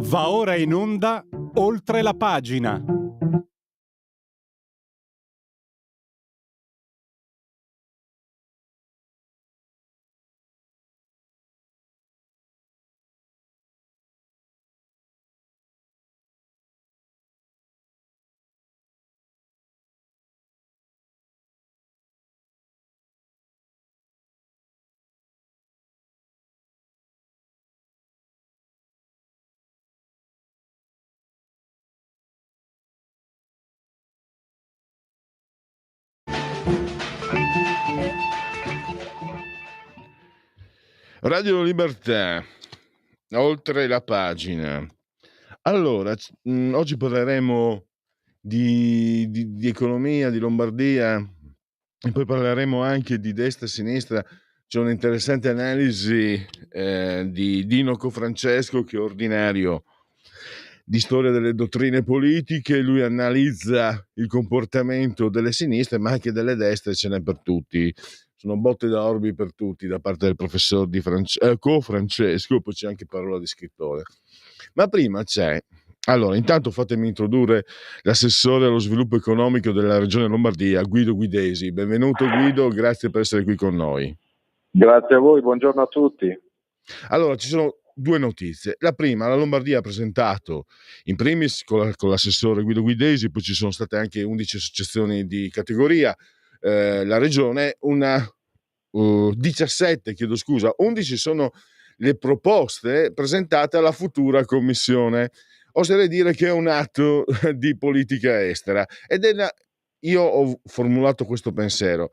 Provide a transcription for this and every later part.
Va ora in onda Oltre la pagina. Radio Libertà, oltre la pagina. Allora, oggi parleremo di economia, di Lombardia, e poi parleremo anche di destra e sinistra. C'è un'interessante analisi di Dino Cofrancesco, che è ordinario di storia delle dottrine politiche. Lui analizza il comportamento delle sinistre, ma anche delle destre, ce n'è per tutti. Sono botte da orbi per tutti da parte del professor Cofrancesco, poi c'è anche parola di scrittore. Ma prima c'è, allora, intanto fatemi introdurre l'assessore allo sviluppo economico della regione Lombardia, Guido Guidesi. Benvenuto Guido, grazie per essere qui con noi. Grazie a voi, buongiorno a tutti. Allora, ci sono due notizie. La prima, la Lombardia ha presentato, in primis con l'assessore Guido Guidesi, poi ci sono state anche 11 associazioni di categoria, la regione, 17, chiedo scusa, 11 sono le proposte presentate alla futura commissione. Oserei dire che è un atto di politica estera io ho formulato questo pensiero.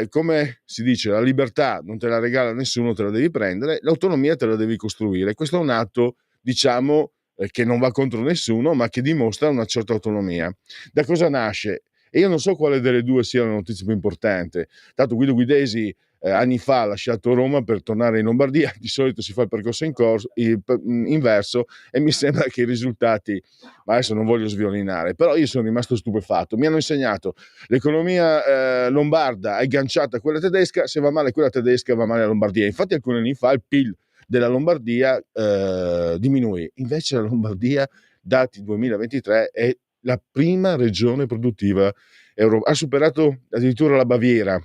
Come si dice, la libertà non te la regala nessuno, te la devi prendere, l'autonomia te la devi costruire. Questo è un atto, diciamo, che non va contro nessuno, ma che dimostra una certa autonomia. Da cosa nasce? E io non so quale delle due sia la notizia più importante. Tanto Guido Guidesi anni fa ha lasciato Roma per tornare in Lombardia, di solito si fa il percorso inverso, e mi sembra che i risultati, ma adesso non voglio sviolinare, però io sono rimasto stupefatto. Mi hanno insegnato l'economia lombarda è agganciata a quella tedesca, se va male quella tedesca va male la Lombardia. Infatti alcuni anni fa il PIL della Lombardia diminuì, invece la Lombardia, dati 2023, è la prima regione produttiva europea, ha superato addirittura la Baviera,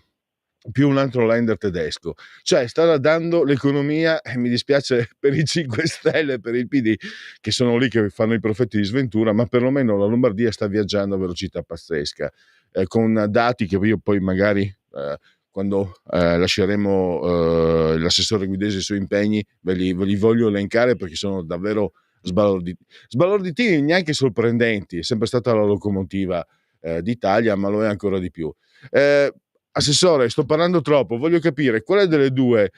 più un altro lender tedesco, cioè sta dando l'economia, e mi dispiace per i 5 Stelle, per il PD, che sono lì che fanno i profeti di sventura, ma perlomeno la Lombardia sta viaggiando a velocità pazzesca, con dati che io poi magari quando lasceremo l'assessore Guidesi sui impegni ve li voglio elencare, perché sono davvero sbalorditivi, neanche sorprendenti. È sempre stata la locomotiva d'Italia, ma lo è ancora di più. Assessore, sto parlando troppo, voglio capire quale delle due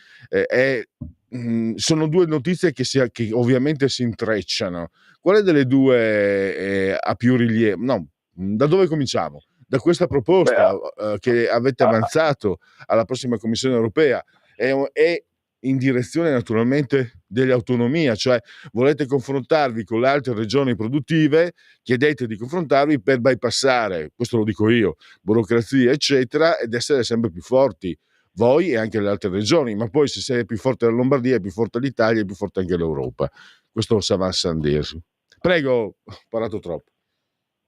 sono due notizie che ovviamente si intrecciano. Quale delle due ha più rilievo? No, da dove cominciamo? Da questa proposta che avete avanzato alla prossima Commissione europea è in direzione naturalmente dell'autonomia, cioè volete confrontarvi con le altre regioni produttive, chiedete di confrontarvi per bypassare, questo lo dico io, burocrazia eccetera, ed essere sempre più forti voi e anche le altre regioni. Ma poi se sei più forte la Lombardia, è più forte l'Italia, è più forte anche l'Europa. Questo sa va a dirsi. Prego, ho parlato troppo.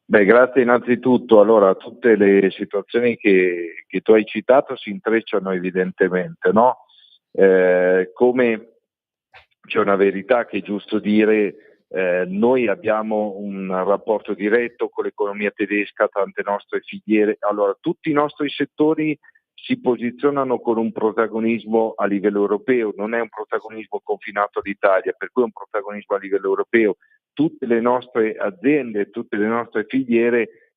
Beh, grazie innanzitutto. Allora, tutte le situazioni che tu hai citato si intrecciano evidentemente, no? Come c'è una verità che è giusto dire, noi abbiamo un rapporto diretto con l'economia tedesca, tante nostre filiere. Allora, tutti i nostri settori si posizionano con un protagonismo a livello europeo, non è un protagonismo confinato all'Italia, per cui è un protagonismo a livello europeo. Tutte le nostre aziende, tutte le nostre filiere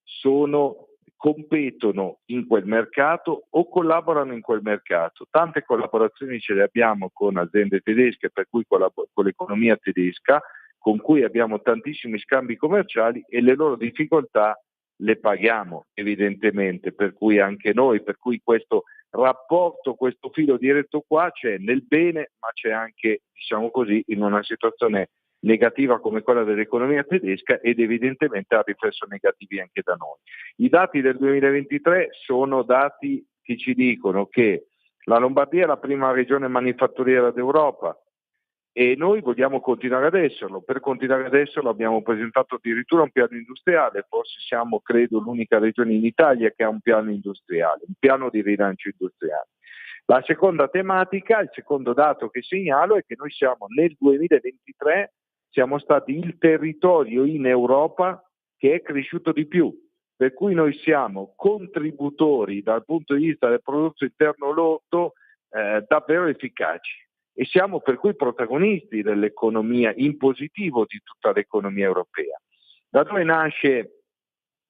competono in quel mercato o collaborano in quel mercato. Tante collaborazioni ce le abbiamo con aziende tedesche, per cui con l'economia tedesca, con cui abbiamo tantissimi scambi commerciali, e le loro difficoltà le paghiamo evidentemente, per cui anche noi, per cui questo rapporto, questo filo diretto qua c'è nel bene, ma c'è anche, diciamo così, in una situazione negativa come quella dell'economia tedesca, ed evidentemente ha riflesso negativi anche da noi. I dati del 2023 sono dati che ci dicono che la Lombardia è la prima regione manifatturiera d'Europa, e noi vogliamo continuare ad esserlo. Per continuare ad esserlo abbiamo presentato addirittura un piano industriale, forse siamo, credo, l'unica regione in Italia che ha un piano industriale, un piano di rilancio industriale. La seconda tematica, il secondo dato che segnalo è che noi siamo nel 2023, siamo stati il territorio in Europa che è cresciuto di più, per cui noi siamo contributori dal punto di vista del prodotto interno lordo davvero efficaci e siamo per cui protagonisti dell'economia in positivo di tutta l'economia europea. Da dove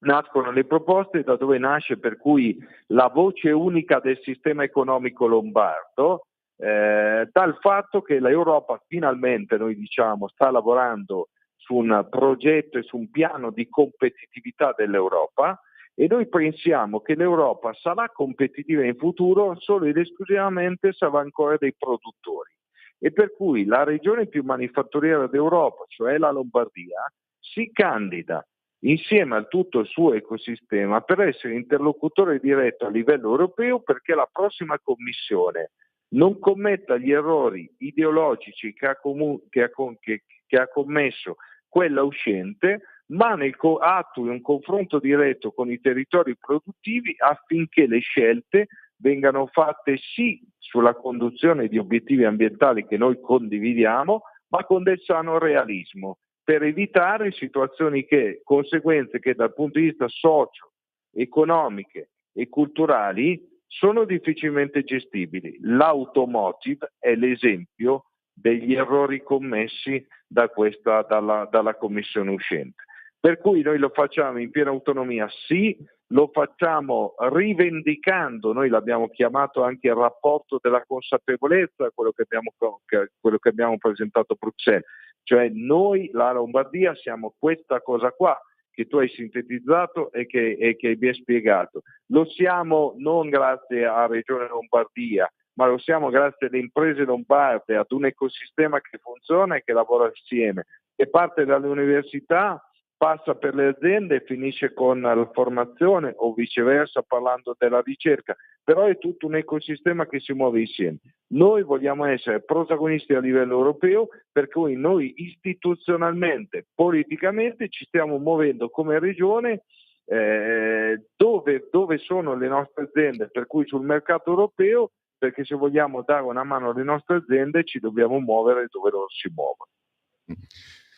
nascono le proposte, da dove nasce per cui la voce unica del sistema economico lombardo, dal fatto che l'Europa finalmente, noi diciamo, sta lavorando su un progetto e su un piano di competitività dell'Europa e noi pensiamo che l'Europa sarà competitiva in futuro solo ed esclusivamente se avrà ancora dei produttori e per cui la regione più manifatturiera d'Europa, cioè la Lombardia, si candida insieme a tutto il suo ecosistema per essere interlocutore diretto a livello europeo perché la prossima Commissione non commetta gli errori ideologici che ha commesso quella uscente, ma attui un confronto diretto con i territori produttivi affinché le scelte vengano fatte sì sulla conduzione di obiettivi ambientali che noi condividiamo, ma con del sano realismo, per evitare conseguenze che dal punto di vista socio-economiche e culturali sono difficilmente gestibili. L'automotive è l'esempio degli errori commessi dalla Commissione uscente. Per cui noi lo facciamo in piena autonomia, sì, lo facciamo rivendicando, noi l'abbiamo chiamato anche il rapporto della consapevolezza, quello che abbiamo presentato a Bruxelles, cioè noi, la Lombardia, siamo questa cosa qua che tu hai sintetizzato e che vi hai spiegato. Lo siamo non grazie a Regione Lombardia, ma lo siamo grazie alle imprese lombarde, ad un ecosistema che funziona e che lavora assieme, che parte dalle università, passa per le aziende e finisce con la formazione o viceversa parlando della ricerca, però è tutto un ecosistema che si muove insieme. Noi vogliamo essere protagonisti a livello europeo, per cui noi istituzionalmente, politicamente ci stiamo muovendo come regione dove sono le nostre aziende, per cui sul mercato europeo, perché se vogliamo dare una mano alle nostre aziende ci dobbiamo muovere dove loro si muovono.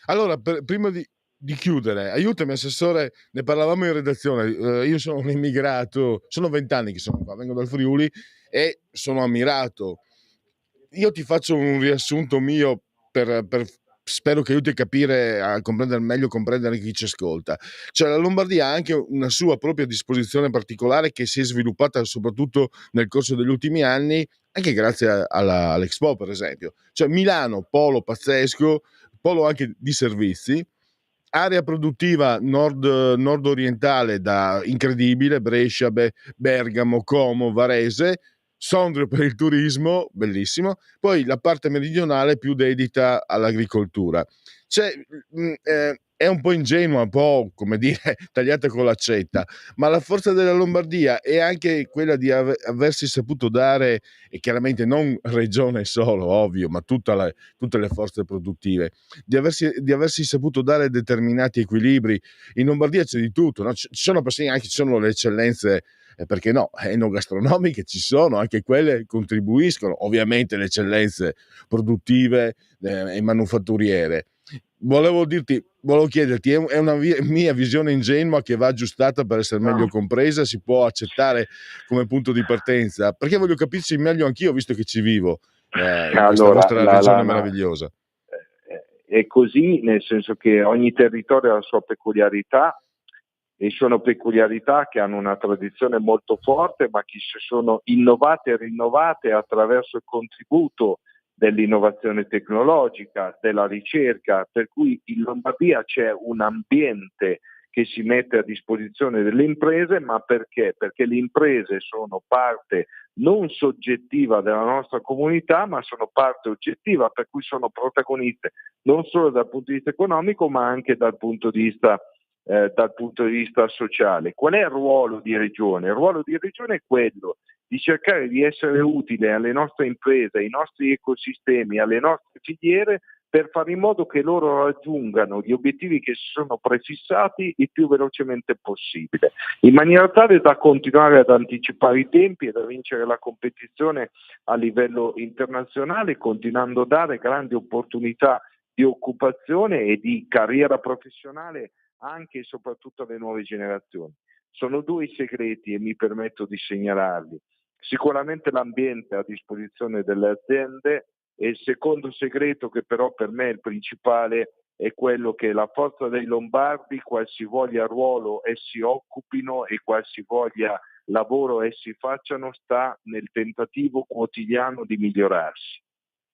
Allora, prima di chiudere, aiutami assessore, ne parlavamo in redazione, io sono un immigrato, sono 20 anni che sono qua, vengo dal Friuli e sono ammirato. Io ti faccio un riassunto mio spero che aiuti a capire, a comprendere meglio, comprendere chi ci ascolta. Cioè la Lombardia ha anche una sua propria disposizione particolare che si è sviluppata soprattutto nel corso degli ultimi anni, anche grazie all'Expo per esempio. Cioè Milano, polo pazzesco, polo anche di servizi, area produttiva nord-orientale da incredibile, Brescia, Bergamo, Como, Varese, Sondrio per il turismo, bellissimo, poi la parte meridionale più dedita all'agricoltura. Cioè, è un po' ingenua, un po' come dire tagliata con l'accetta, ma la forza della Lombardia è anche quella di aversi saputo dare, e chiaramente non regione solo, ovvio, ma tutte le forze produttive, di aversi saputo dare determinati equilibri. In Lombardia c'è di tutto, no? Ci sono persino anche, ci sono le eccellenze, perché no, enogastronomiche ci sono, anche quelle contribuiscono, ovviamente le eccellenze produttive e manufatturiere. Volevo chiederti, è una mia visione ingenua che va aggiustata per essere meglio compresa, si può accettare come punto di partenza? Perché voglio capirci meglio anch'io, visto che ci vivo in questa vostra regione meravigliosa. È così, nel senso che ogni territorio ha la sua peculiarità e sono peculiarità che hanno una tradizione molto forte, ma che si sono innovate e rinnovate attraverso il contributo dell'innovazione tecnologica, della ricerca, per cui in Lombardia c'è un ambiente che si mette a disposizione delle imprese, ma perché? Perché le imprese sono parte non soggettiva della nostra comunità, ma sono parte oggettiva, per cui sono protagoniste non solo dal punto di vista economico, ma anche dal punto di vista dal punto di vista sociale. Qual è il ruolo di Regione? Il ruolo di Regione è quello di cercare di essere utile alle nostre imprese, ai nostri ecosistemi, alle nostre filiere, per fare in modo che loro raggiungano gli obiettivi che si sono prefissati il più velocemente possibile, in maniera tale da continuare ad anticipare i tempi e da vincere la competizione a livello internazionale, continuando a dare grandi opportunità di occupazione e di carriera professionale anche e soprattutto alle nuove generazioni. Sono due i segreti e mi permetto di segnalarli. Sicuramente l'ambiente a disposizione delle aziende, e il secondo segreto, che però per me è il principale, è quello che la forza dei lombardi, qualsivoglia ruolo essi occupino e qualsivoglia lavoro essi facciano, sta nel tentativo quotidiano di migliorarsi.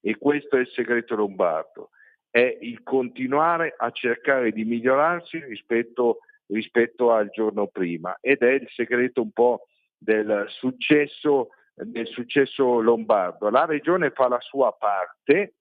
E questo è il segreto lombardo, è il continuare a cercare di migliorarsi rispetto al giorno prima, ed è il segreto un po' del successo lombardo. La regione fa la sua parte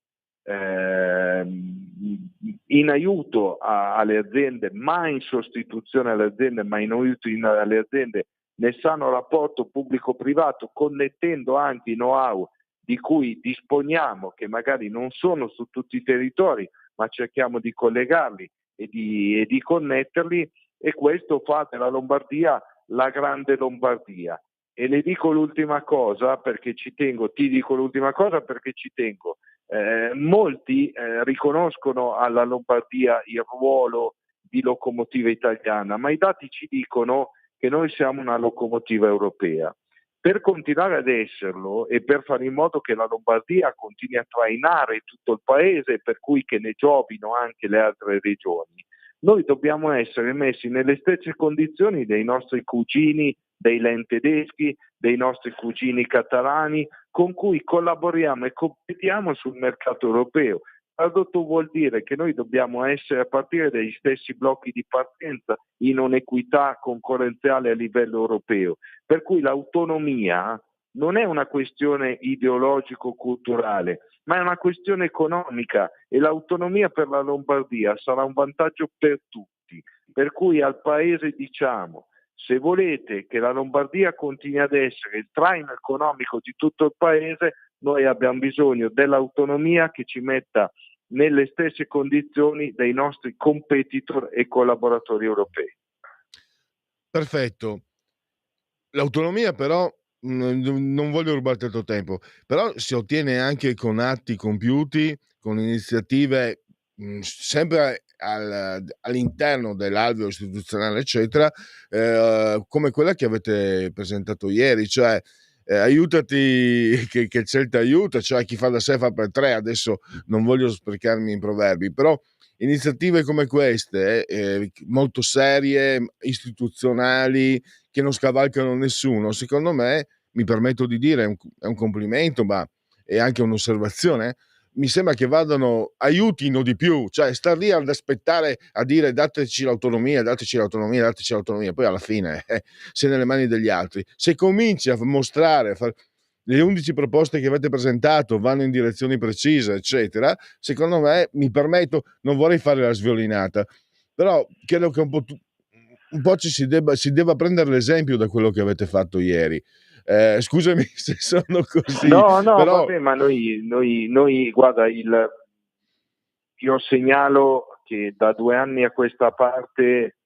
in aiuto alle aziende, ma in sostituzione alle aziende, ma in aiuto alle aziende nel sano rapporto pubblico-privato, connettendo anche i know-how di cui disponiamo, che magari non sono su tutti i territori, ma cerchiamo di collegarli e di connetterli, e questo fa della Lombardia la grande Lombardia. E le dico l'ultima cosa perché ci tengo, molti riconoscono alla Lombardia il ruolo di locomotiva italiana, ma i dati ci dicono che noi siamo una locomotiva europea. Per continuare ad esserlo e per fare in modo che la Lombardia continui a trainare tutto il paese, per cui che ne giovino anche le altre regioni, noi dobbiamo essere messi nelle stesse condizioni dei nostri cugini, dei len tedeschi, dei nostri cugini catalani, con cui collaboriamo e competiamo sul mercato europeo. Tradotto vuol dire che noi dobbiamo essere, a partire dagli stessi blocchi di partenza, in un'equità concorrenziale a livello europeo. Per cui l'autonomia non è una questione ideologico-culturale, ma è una questione economica, e l'autonomia per la Lombardia sarà un vantaggio per tutti. Per cui al Paese diciamo: se volete che la Lombardia continui ad essere il traino economico di tutto il Paese, noi abbiamo bisogno dell'autonomia che ci metta nelle stesse condizioni dei nostri competitor e collaboratori europei. Perfetto. L'autonomia però, non voglio rubarti altro tempo, però si ottiene anche con atti compiuti, con iniziative, sempre all'interno dell'alveo istituzionale, eccetera, come quella che avete presentato ieri, cioè, aiutati che il Celta aiuta, cioè chi fa da sé fa per tre. Adesso non voglio sprecarmi in proverbi, però iniziative come queste, molto serie, istituzionali, che non scavalcano nessuno, secondo me, mi permetto di dire, è un complimento, ma è anche un'osservazione. Mi sembra che aiutino di più, cioè star lì ad aspettare a dire dateci l'autonomia, dateci l'autonomia, dateci l'autonomia, poi alla fine sei nelle mani degli altri. Se cominci a mostrare, le 11 proposte che avete presentato vanno in direzioni precise, eccetera, secondo me, mi permetto, non vorrei fare la sviolinata, però credo che un po' si debba prendere l'esempio da quello che avete fatto ieri. Scusami se sono così, No, però vabbè, ma noi guarda, io segnalo che da 2 anni a questa parte,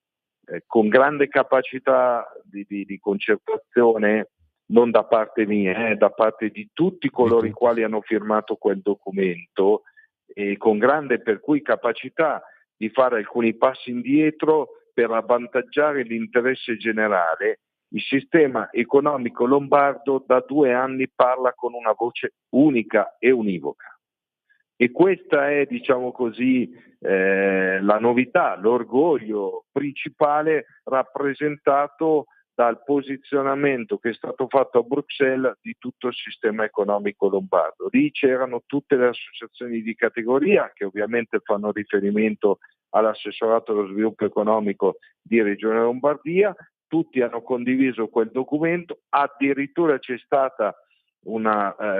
con grande capacità di concertazione, non da parte mia, da parte di tutti coloro i quali hanno firmato quel documento, e con grande per cui capacità di fare alcuni passi indietro per avvantaggiare l'interesse generale, il sistema economico lombardo da 2 anni parla con una voce unica e univoca. E questa è, diciamo così, la novità, l'orgoglio principale rappresentato dal posizionamento che è stato fatto a Bruxelles di tutto il sistema economico lombardo. Lì c'erano tutte le associazioni di categoria che ovviamente fanno riferimento all'assessorato allo sviluppo economico di Regione Lombardia, tutti hanno condiviso quel documento, addirittura c'è stata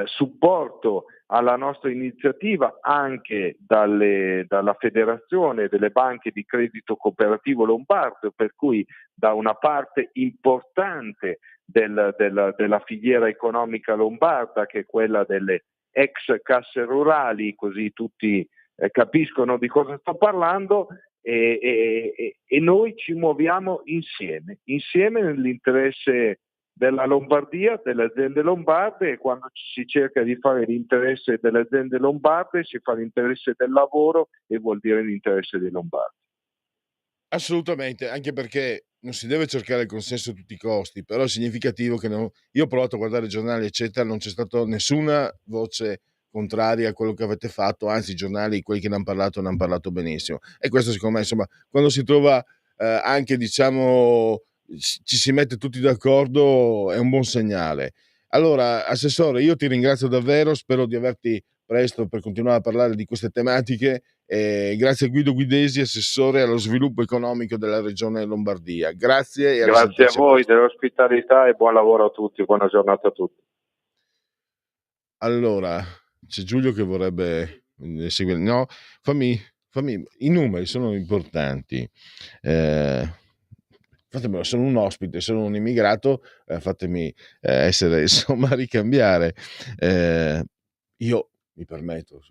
supporto alla nostra iniziativa anche dalla Federazione delle Banche di Credito Cooperativo Lombardo, per cui da una parte importante della filiera economica lombarda, che è quella delle ex casse rurali, così tutti capiscono di cosa sto parlando, e noi ci muoviamo insieme nell'interesse della Lombardia, delle aziende lombarde, e quando si cerca di fare l'interesse delle aziende lombarde si fa l'interesse del lavoro, e vuol dire l'interesse dei lombardi. Assolutamente, anche perché non si deve cercare il consenso a tutti i costi, però è significativo che io ho provato a guardare i giornali, eccetera, non c'è stata nessuna voce contraria a quello che avete fatto, anzi i giornali, quelli che ne hanno parlato benissimo. E questo secondo me, insomma, quando si trova anche, diciamo, ci si mette tutti d'accordo, è un buon segnale. Allora, Assessore, io ti ringrazio davvero, spero di averti presto per continuare a parlare di queste tematiche. Grazie a Guido Guidesi, assessore allo sviluppo economico della regione Lombardia. Grazie e a Grazie a risentirci voi presto. dell'ospitalità e buon lavoro a tutti, buona giornata a tutti. Allora, c'è Giulio che vorrebbe seguire. No, fammi, i numeri sono importanti. Fatemelo, sono un ospite, sono un immigrato, fatemi essere, insomma, ricambiare. Io mi permetto,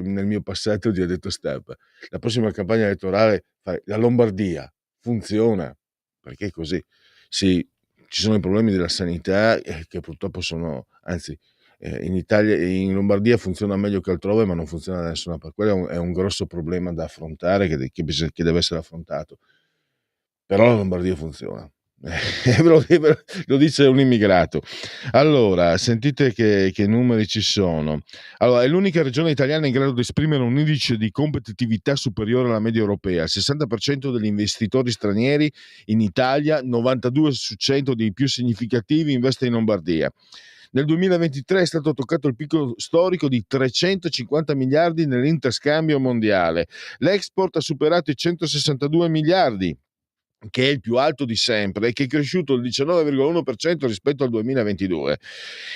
nel mio passato di addetto stampa, la prossima campagna elettorale fai la Lombardia funziona, perché è così. Sì, ci sono i problemi della sanità che purtroppo sono, anzi, in Italia e in Lombardia funziona meglio che altrove, ma non funziona da nessuna parte. Quello è un grosso problema da affrontare, che deve essere affrontato. Però la Lombardia funziona. Lo dice un immigrato. Allora, sentite che numeri ci sono. Allora, è l'unica regione italiana in grado di esprimere un indice di competitività superiore alla media europea. Il 60% degli investitori stranieri in Italia, 92 su 100 dei più significativi, investe in Lombardia. Nel 2023 è stato toccato il picco storico di 350 miliardi nell'interscambio mondiale. L'export ha superato i 162 miliardi, che è il più alto di sempre e che è cresciuto il 19,1% rispetto al 2022.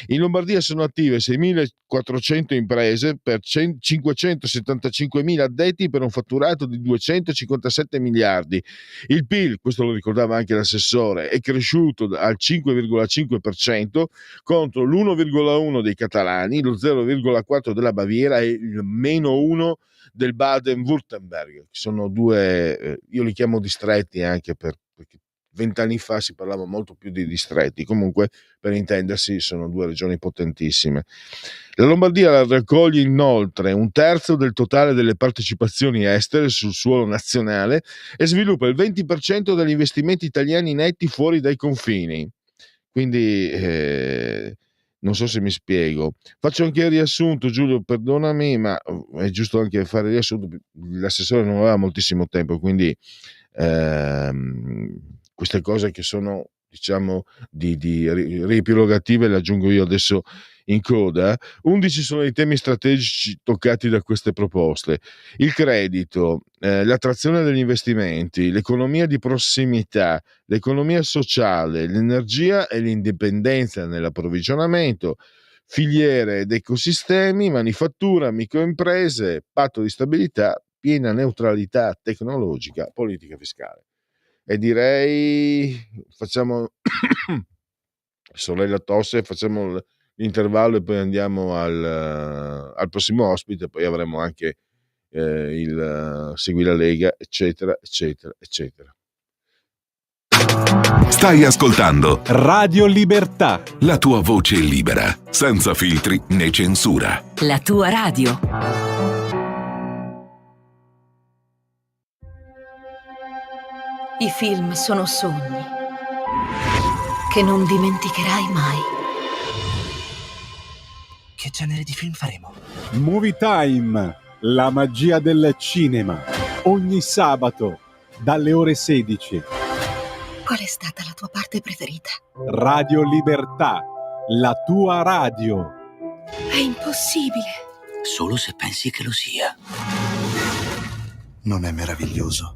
In Lombardia sono attive 6.400 imprese per 575.000 addetti per un fatturato di 257 miliardi. Il PIL, questo lo ricordava anche l'assessore, è cresciuto al 5,5% contro l'1,1 dei catalani, lo 0,4 della Baviera e il meno 1 del Baden-Württemberg, che sono due, io li chiamo distretti anche perché 20 anni fa si parlava molto più di distretti, comunque per intendersi sono due regioni potentissime. La Lombardia raccoglie inoltre un terzo del totale delle partecipazioni estere sul suolo nazionale e sviluppa il 20% degli investimenti italiani netti fuori dai confini. Quindi non so se mi spiego. Faccio anche il riassunto, Giulio, perdonami, ma è giusto anche fare il riassunto. L'assessore non aveva moltissimo tempo, quindi queste cose che sono, diciamo, di riepilogative le aggiungo io adesso in coda. 11 sono i temi strategici toccati da queste proposte: il credito, l'attrazione degli investimenti, l'economia di prossimità, l'economia sociale, l'energia e l'indipendenza nell'approvvigionamento, filiere ed ecosistemi, manifattura, microimprese, patto di stabilità, piena neutralità tecnologica, politica fiscale. E direi facciamo sorella tosse, facciamo l'intervallo e poi andiamo al prossimo ospite, poi avremo anche il Segui la Lega, eccetera, eccetera, eccetera. Stai ascoltando Radio Libertà. la tua voce libera, senza filtri né censura. La tua radio. I film sono sogni che non dimenticherai mai. Che genere di film faremo? Movie Time, la magia del cinema. Ogni sabato, dalle ore 16. Qual è stata la tua parte preferita? Radio Libertà, la tua radio. È impossibile. Solo se pensi che lo sia. Non è meraviglioso?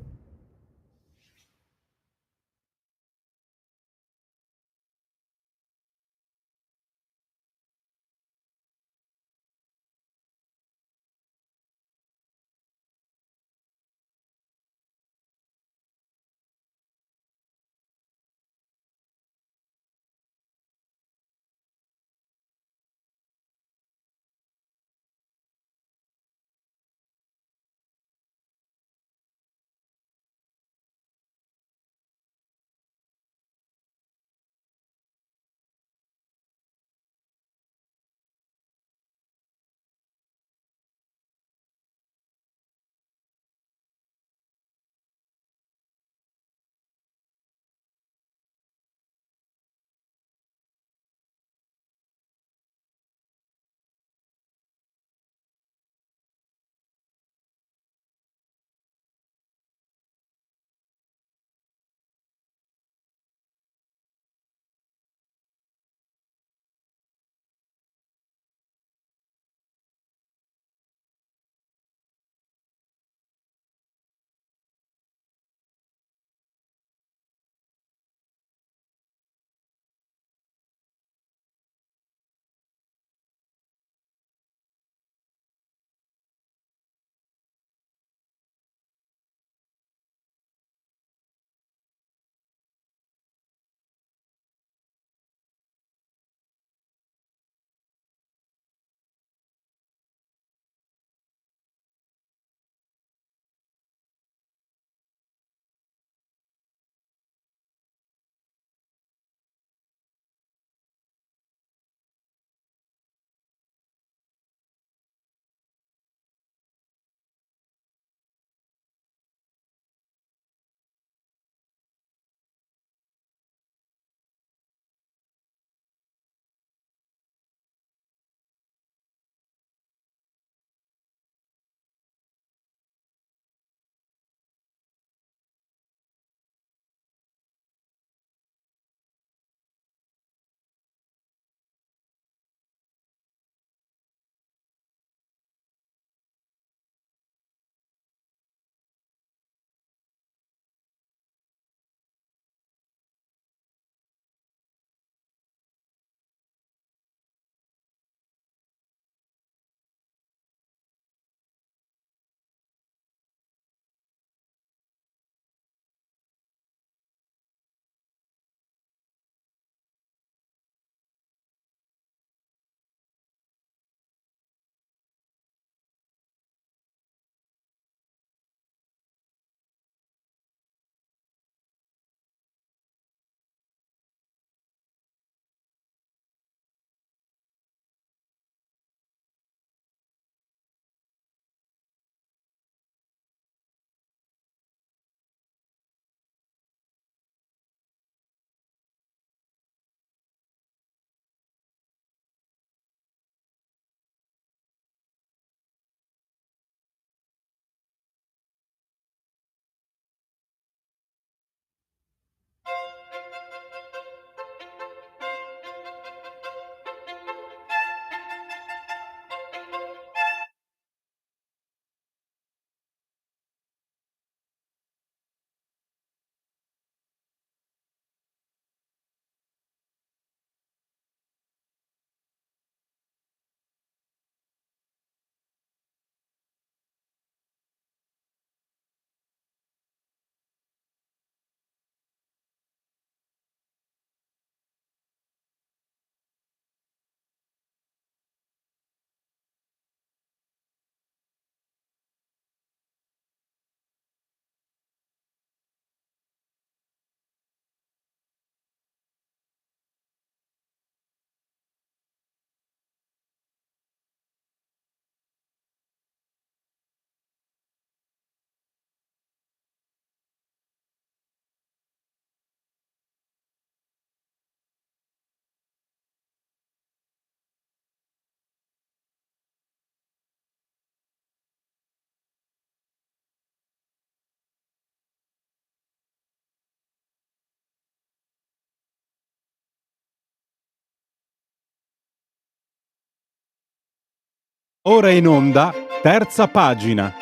Ora in onda, terza pagina.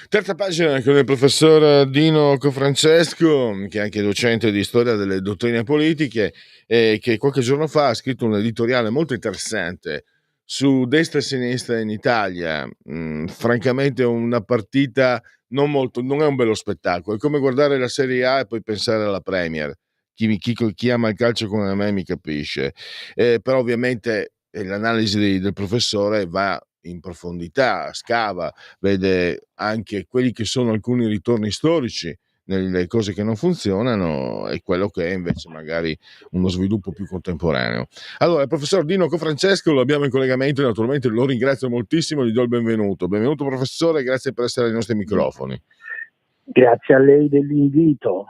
Terza pagina con il professor Dino Cofrancesco, che è anche docente di storia delle dottrine politiche, e che qualche giorno fa ha scritto un editoriale molto interessante su destra e sinistra in Italia. Francamente una partita non è un bello spettacolo, è come guardare la Serie A e poi pensare alla Premier. Chi ama il calcio come me mi capisce. Però ovviamente l'analisi del professore va in profondità, scava, vede anche quelli che sono alcuni ritorni storici nelle cose che non funzionano e quello che è invece magari uno sviluppo più contemporaneo. Allora, il professor Dino Cofrancesco lo abbiamo in collegamento e naturalmente lo ringrazio moltissimo, gli do il benvenuto. Benvenuto professore, grazie per essere ai nostri microfoni. Grazie a lei dell'invito.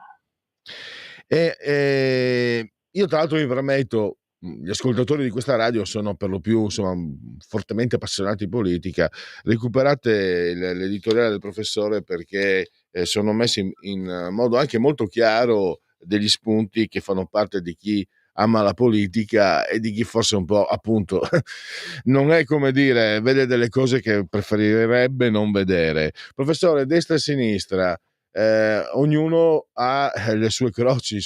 Io tra l'altro vi permetto, gli ascoltatori di questa radio sono per lo più fortemente appassionati di politica. Recuperate l'editoriale del professore perché sono messi in modo anche molto chiaro degli spunti che fanno parte di chi ama la politica e di chi forse un po' appunto non è, come dire, vede delle cose che preferirebbe non vedere. Professore, destra e sinistra, ognuno ha le sue croci, i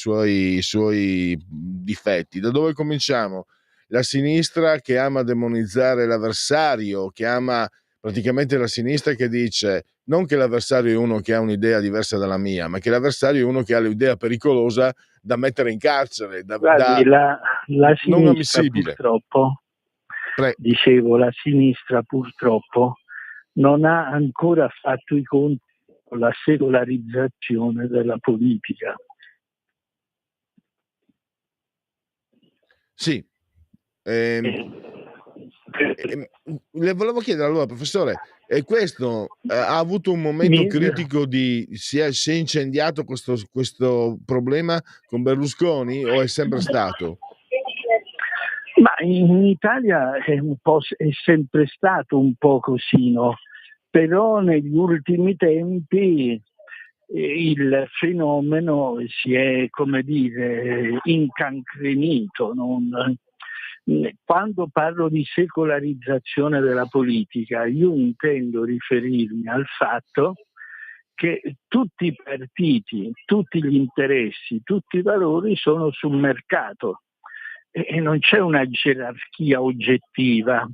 suoi difetti. Da dove cominciamo? La sinistra che ama demonizzare l'avversario, che ama praticamente la sinistra che dice non che l'avversario è uno che ha un'idea diversa dalla mia, ma che l'avversario è uno che ha l'idea pericolosa da mettere in carcere, Guardi, la non sinistra ammissibile. purtroppo, dicevo, la sinistra purtroppo non ha ancora fatto i conti con la secolarizzazione della politica. Sì. Le volevo chiedere allora, professore, questo ha avuto un momento critico si è incendiato questo problema con Berlusconi o è sempre stato? Ma in Italia è sempre stato un po' così, no? Però negli ultimi tempi il fenomeno si è, come dire, incancrenito. Quando parlo di secolarizzazione della politica, io intendo riferirmi al fatto che tutti i partiti, tutti gli interessi, tutti i valori sono sul mercato e non c'è una gerarchia oggettiva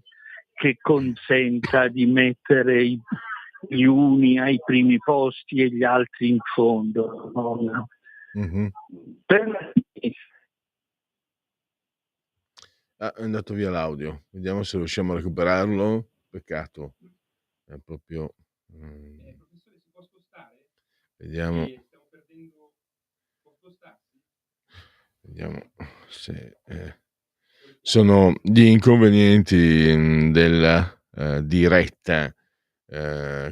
che consenta di mettere gli uni ai primi posti e gli altri in fondo. No? Mm-hmm. È andato via l'audio, vediamo se riusciamo a recuperarlo. Peccato, è proprio vediamo se sono gli inconvenienti della diretta,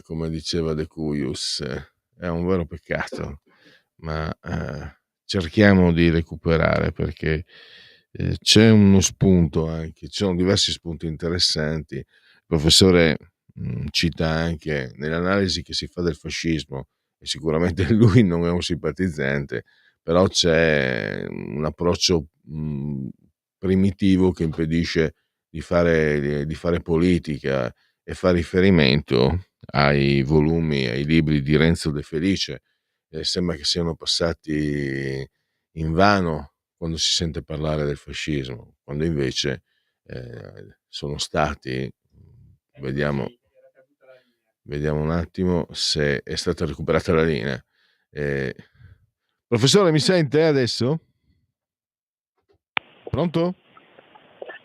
come diceva De Cuius. È un vero peccato, ma cerchiamo di recuperare perché c'è uno spunto anche, ci sono diversi spunti interessanti. Il professore cita anche nell'analisi che si fa del fascismo, e sicuramente lui non è un simpatizzante, però c'è un approccio primitivo che impedisce di fare politica e fa riferimento ai volumi, ai libri di Renzo De Felice. Sembra che siano passati invano quando si sente parlare del fascismo, quando invece sono stati, vediamo un attimo se è stata recuperata la linea. Professore, mi sente adesso? Pronto?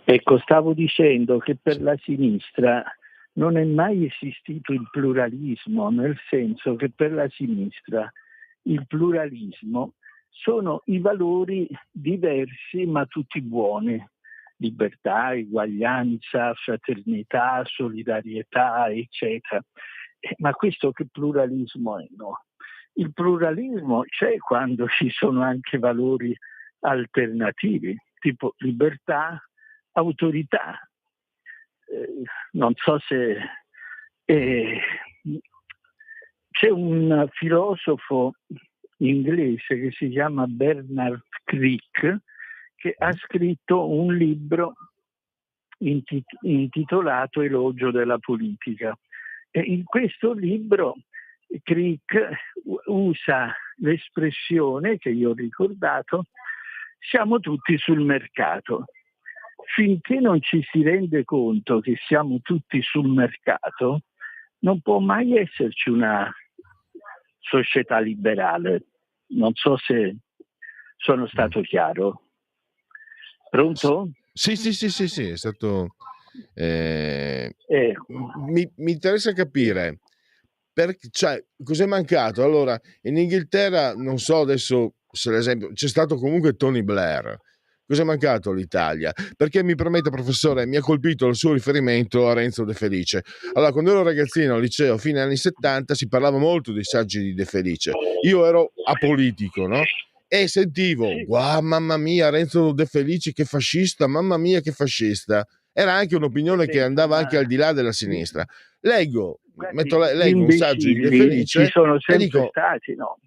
Ecco, stavo dicendo che per la sinistra non è mai esistito il pluralismo, nel senso che per la sinistra il pluralismo sono i valori diversi ma tutti buoni: libertà, eguaglianza, fraternità, solidarietà, eccetera. Ma questo che pluralismo è? No? Il pluralismo c'è quando ci sono anche valori alternativi, tipo libertà, autorità. Non so se c'è un filosofo inglese che si chiama Bernard Crick, che ha scritto un libro intitolato Elogio della politica. E in questo libro Crick usa l'espressione che io ho ricordato: siamo tutti sul mercato. Finché non ci si rende conto che siamo tutti sul mercato, non può mai esserci una società liberale. Non so se sono stato chiaro. Pronto? Sì, è stato... mi interessa capire cioè, cos'è mancato. Allora, in Inghilterra, non so adesso se l'esempio, c'è stato comunque Tony Blair. Cos'è mancato all'Italia? Perché mi permette, professore, mi ha colpito il suo riferimento a Renzo De Felice. Allora, quando ero ragazzino al liceo, fine anni 70, si parlava molto dei saggi di De Felice. Io ero apolitico, no? E sentivo, wow, mamma mia, Renzo De Felice che fascista, mamma mia che fascista. Era anche un'opinione che andava anche al di là della sinistra. Leggo un saggio di De Felice ci sono sempre e dico, stati, no?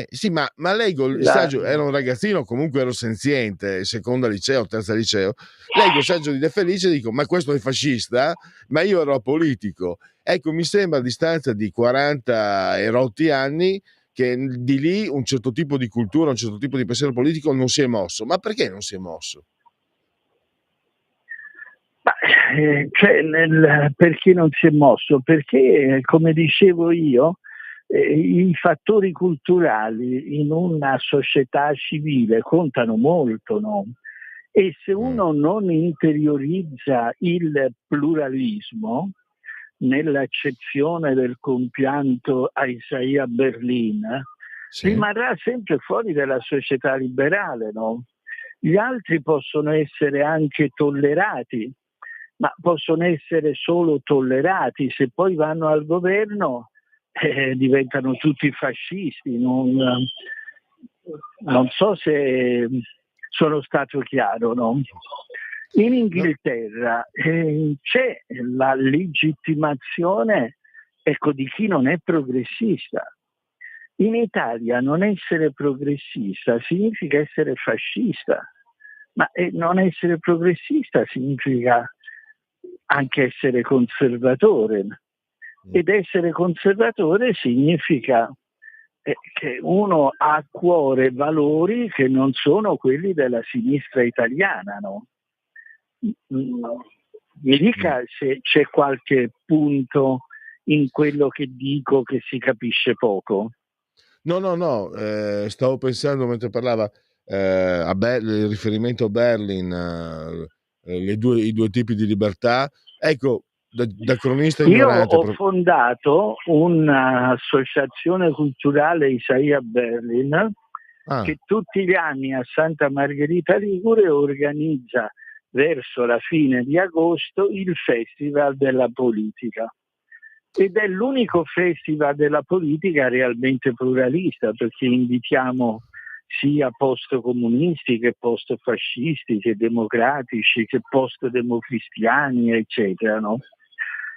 Sì, ma leggo il saggio, ero un ragazzino, comunque ero senziente, seconda liceo, terza liceo, leggo il saggio di De Felice e dico, ma questo è fascista? Ma io ero apolitico. Ecco, mi sembra a distanza di 40 e rotti anni che di lì un certo tipo di cultura, un certo tipo di pensiero politico non si è mosso. Ma perché non si è mosso? Perché non si è mosso? Perché, come dicevo io, i fattori culturali in una società civile contano molto, no? E se uno non interiorizza il pluralismo, nell'accezione del compianto Isaiah Berlin, rimarrà sempre fuori dalla società liberale, no? Gli altri possono essere anche tollerati, ma possono essere solo tollerati. Se poi vanno al governo diventano tutti fascisti. Non so se sono stato chiaro, no? In Inghilterra c'è la legittimazione, ecco, di chi non è progressista. In Italia non essere progressista significa essere fascista, ma non essere progressista significa anche essere conservatore. Ed essere conservatore significa che uno ha a cuore valori che non sono quelli della sinistra italiana, no? Mi dica se c'è qualche punto in quello che dico che si capisce poco. No, stavo pensando mentre parlava il riferimento a Berlin, i due tipi di libertà. Ecco, da cronista ignorante. Io ho fondato un'associazione culturale Isaiah Berlin che tutti gli anni a Santa Margherita Ligure organizza verso la fine di agosto il Festival della Politica. Ed è l'unico festival della politica realmente pluralista, perché invitiamo sia post-comunisti che post-fascisti, che democratici, che post-democristiani, eccetera, no?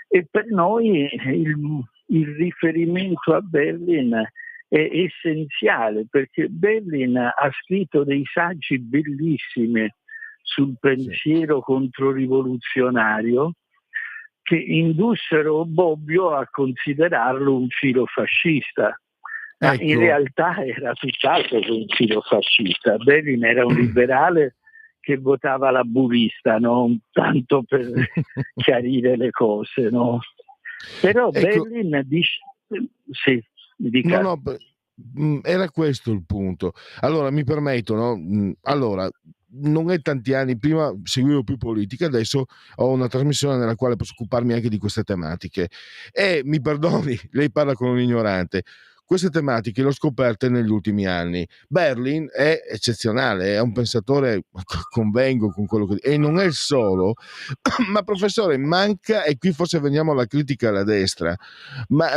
E per noi il riferimento a Berlin è essenziale, perché Berlin ha scritto dei saggi bellissimi sul pensiero controrivoluzionario che indussero Bobbio a considerarlo un filofascista. Ma ecco, in realtà era tutt'altro che un filofascista. Berlin era un liberale che votava la burista, no? Tanto per chiarire le cose, no? Però ecco, Berlin dice... Sì, dica. No, era questo il punto. Allora, mi permetto, no? Allora, non è tanti anni, prima seguivo più politica, adesso ho una trasmissione nella quale posso occuparmi anche di queste tematiche. E mi perdoni, lei parla con un ignorante. Queste tematiche le ho scoperte negli ultimi anni. Berlin è eccezionale, è un pensatore, convengo con quello che... E non è il solo, ma professore, manca, e qui forse veniamo alla critica alla destra, ma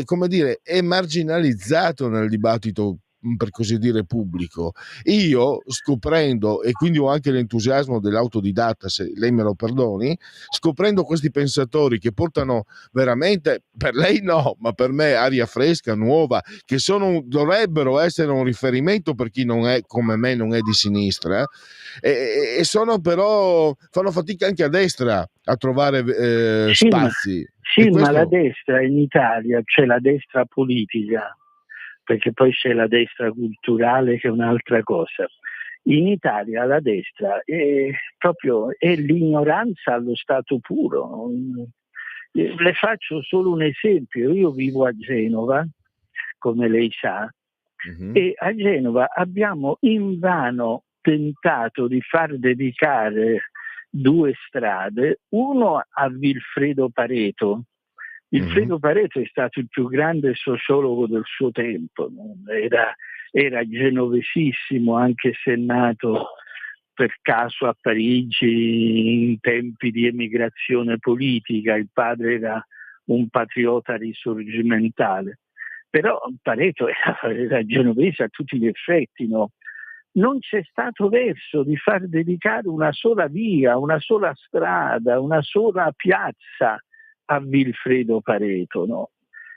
come dire, è marginalizzato nel dibattito per così dire pubblico. Io scoprendo, e quindi ho anche l'entusiasmo dell'autodidatta, se lei me lo perdoni, scoprendo questi pensatori che portano veramente, per lei no, ma per me aria fresca, nuova, che dovrebbero essere un riferimento per chi non è come me, non è di sinistra, e sono però, fanno fatica anche a destra a trovare Sì, spazi. sì, E ma la questo, destra in Italia, c'è la destra politica, perché poi c'è la destra culturale che è un'altra cosa. In Italia la destra è l'ignoranza allo stato puro. Le faccio solo un esempio. Io vivo a Genova, come lei sa, e a Genova abbiamo invano tentato di far dedicare 2 strade, uno a Vilfredo Pareto. Vilfredo Pareto è stato il più grande sociologo del suo tempo, no? Era genovesissimo, anche se nato per caso a Parigi in tempi di emigrazione politica. Il padre era un patriota risorgimentale, però Pareto era genovese a tutti gli effetti, no? Non c'è stato verso di far dedicare una sola via, una sola strada, una sola piazza a Vilfredo Pareto, no?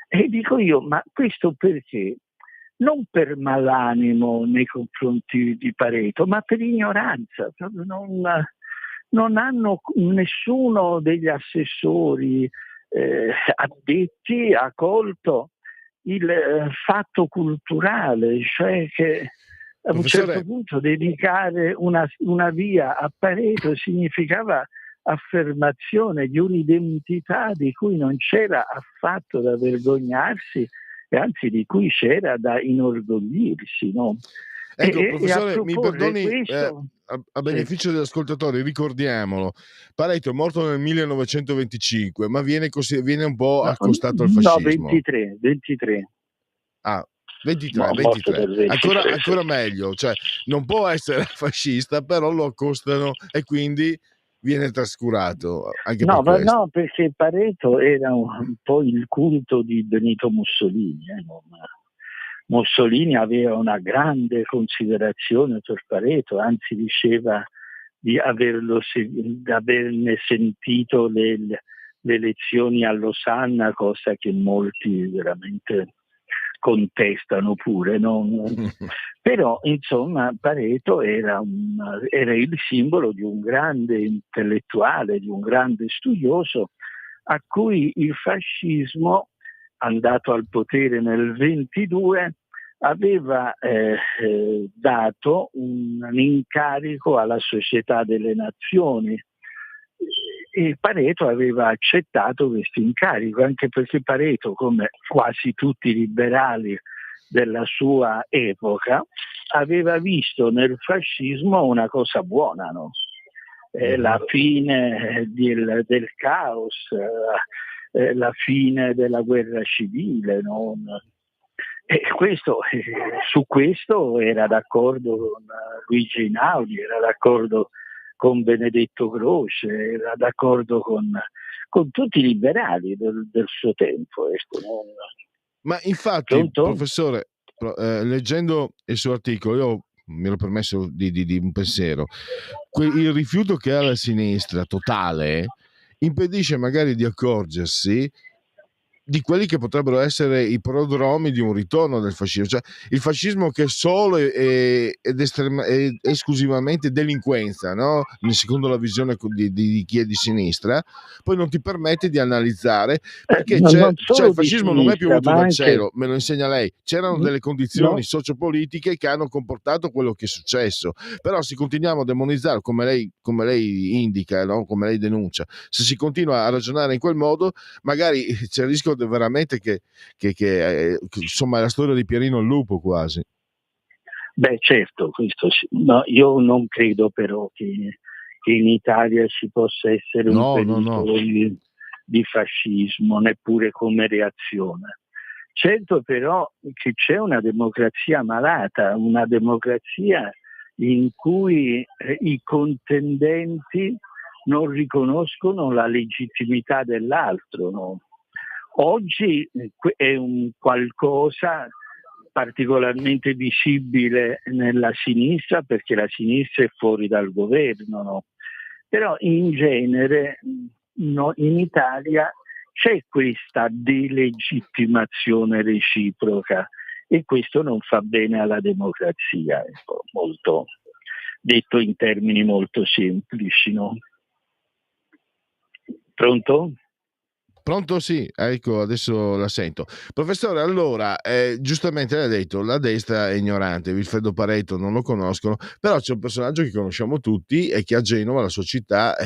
E dico io, ma questo perché? Non per malanimo nei confronti di Pareto, ma per ignoranza. Non hanno nessuno degli assessori addetti ha colto il fatto culturale, cioè che a un certo punto dedicare una via a Pareto significava affermazione di un'identità di cui non c'era affatto da vergognarsi, e anzi di cui c'era da inorgoglirsi, no? Ecco, professore, mi perdoni, questo, a beneficio degli ascoltatori, ricordiamolo, Pareto è morto nel 1925, ma viene un po' accostato al fascismo. No, 23. Ah, 23. Ancora meglio, cioè non può essere fascista, però lo accostano e quindi viene trascurato anche per questo. No, perché Pareto era un po' il culto di Benito Mussolini. Mussolini aveva una grande considerazione per Pareto, anzi diceva di averne sentito le lezioni a Losanna, cosa che molti veramente contestano pure, no? Però insomma Pareto era il simbolo di un grande intellettuale, di un grande studioso, a cui il fascismo, andato al potere nel 22, aveva dato un incarico alla Società delle Nazioni, e Pareto aveva accettato questo incarico, anche perché Pareto, come quasi tutti i liberali della sua epoca, aveva visto nel fascismo una cosa buona, no? La fine del caos, la fine della guerra civile, no? E su questo era d'accordo con Luigi Einaudi, era d'accordo con Benedetto Croce, era d'accordo con tutti i liberali del suo tempo. Ma infatti, professore, leggendo il suo articolo, io mi ero permesso di un pensiero. Il rifiuto che ha la sinistra totale impedisce magari di accorgersi di quelli che potrebbero essere i prodromi di un ritorno del fascismo, cioè il fascismo che è solo ed esclusivamente delinquenza, no? Secondo la visione di chi è di sinistra, poi non ti permette di analizzare perché il fascismo non è piovuto dal cielo, me lo insegna lei, c'erano delle condizioni sociopolitiche che hanno comportato quello che è successo, però se continuiamo a demonizzare come lei indica, no? Come lei denuncia, se si continua a ragionare in quel modo, magari c'è il rischio veramente che insomma è la storia di Pierino il Lupo quasi. Beh, certo, questo sì. No, io non credo però che in Italia ci possa essere un pericolo di fascismo, neppure come reazione. Certo però che c'è una democrazia malata, una democrazia in cui i contendenti non riconoscono la legittimità dell'altro, no? Oggi è un qualcosa particolarmente visibile nella sinistra, perché la sinistra è fuori dal governo, no? Però in genere in Italia c'è questa delegittimazione reciproca e questo non fa bene alla democrazia, ecco, molto, detto in termini molto semplici, no? Pronto? Pronto? Sì, ecco, adesso la sento. Professore, allora, giustamente lei ha detto, la destra è ignorante, Vilfredo Pareto non lo conoscono, però c'è un personaggio che conosciamo tutti e che a Genova, la sua città,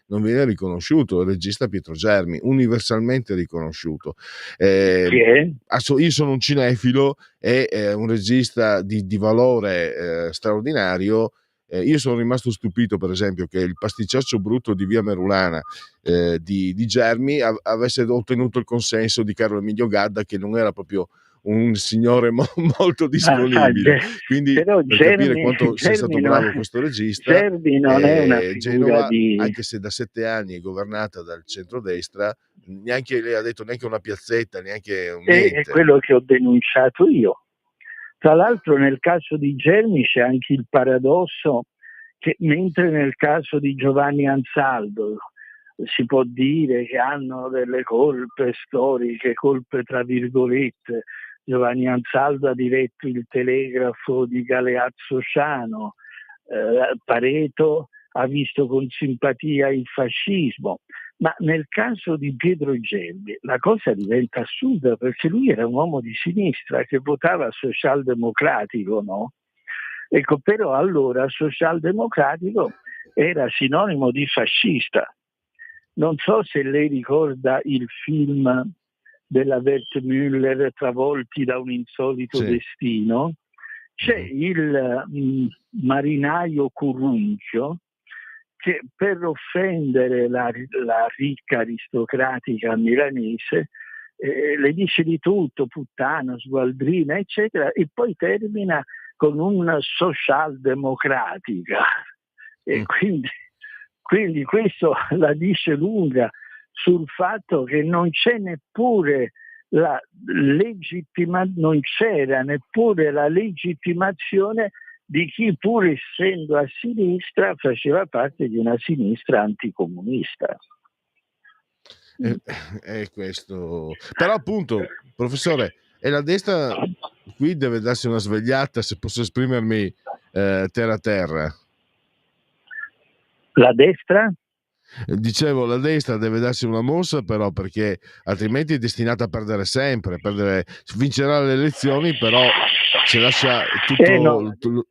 non viene riconosciuto, il regista Pietro Germi, universalmente riconosciuto. Chi è? Io sono un cinefilo e un regista di valore straordinario. Io sono rimasto stupito, per esempio, che il pasticciaccio brutto di Via Merulana di Germi avesse ottenuto il consenso di Carlo Emilio Gadda, che non era proprio un signore molto disponibile. Quindi, però per capire quanto sia stato bravo questo regista, Germi non è una figura Genova, di... anche se da 7 anni è governata dal centrodestra, neanche lei ha detto neanche una piazzetta, neanche un niente. È quello che ho denunciato io. Tra l'altro nel caso di Germi c'è anche il paradosso che mentre nel caso di Giovanni Ansaldo si può dire che hanno delle colpe storiche, colpe tra virgolette, Giovanni Ansaldo ha diretto il telegrafo di Galeazzo Ciano, Pareto ha visto con simpatia il fascismo, ma nel caso di Pietro Gelli la cosa diventa assurda perché lui era un uomo di sinistra che votava socialdemocratico, no? Ecco, però allora socialdemocratico era sinonimo di fascista. Non so se lei ricorda il film della Wertmüller Travolti da un insolito destino. C'è il marinaio Curruncio che per offendere la ricca aristocratica milanese le dice di tutto, puttana, sgualdrina, eccetera, e poi termina con un socialdemocratica. E quindi questo la dice lunga sul fatto che non c'è neppure non c'era neppure la legittimazione di chi, pur essendo a sinistra, faceva parte di una sinistra anticomunista. È questo. Però appunto, professore, e la destra qui deve darsi una svegliata, se posso esprimermi terra a terra. La destra? Dicevo, la destra deve darsi una mossa, però, perché altrimenti è destinata a perdere sempre, vincerà le elezioni, però se lascia tutto...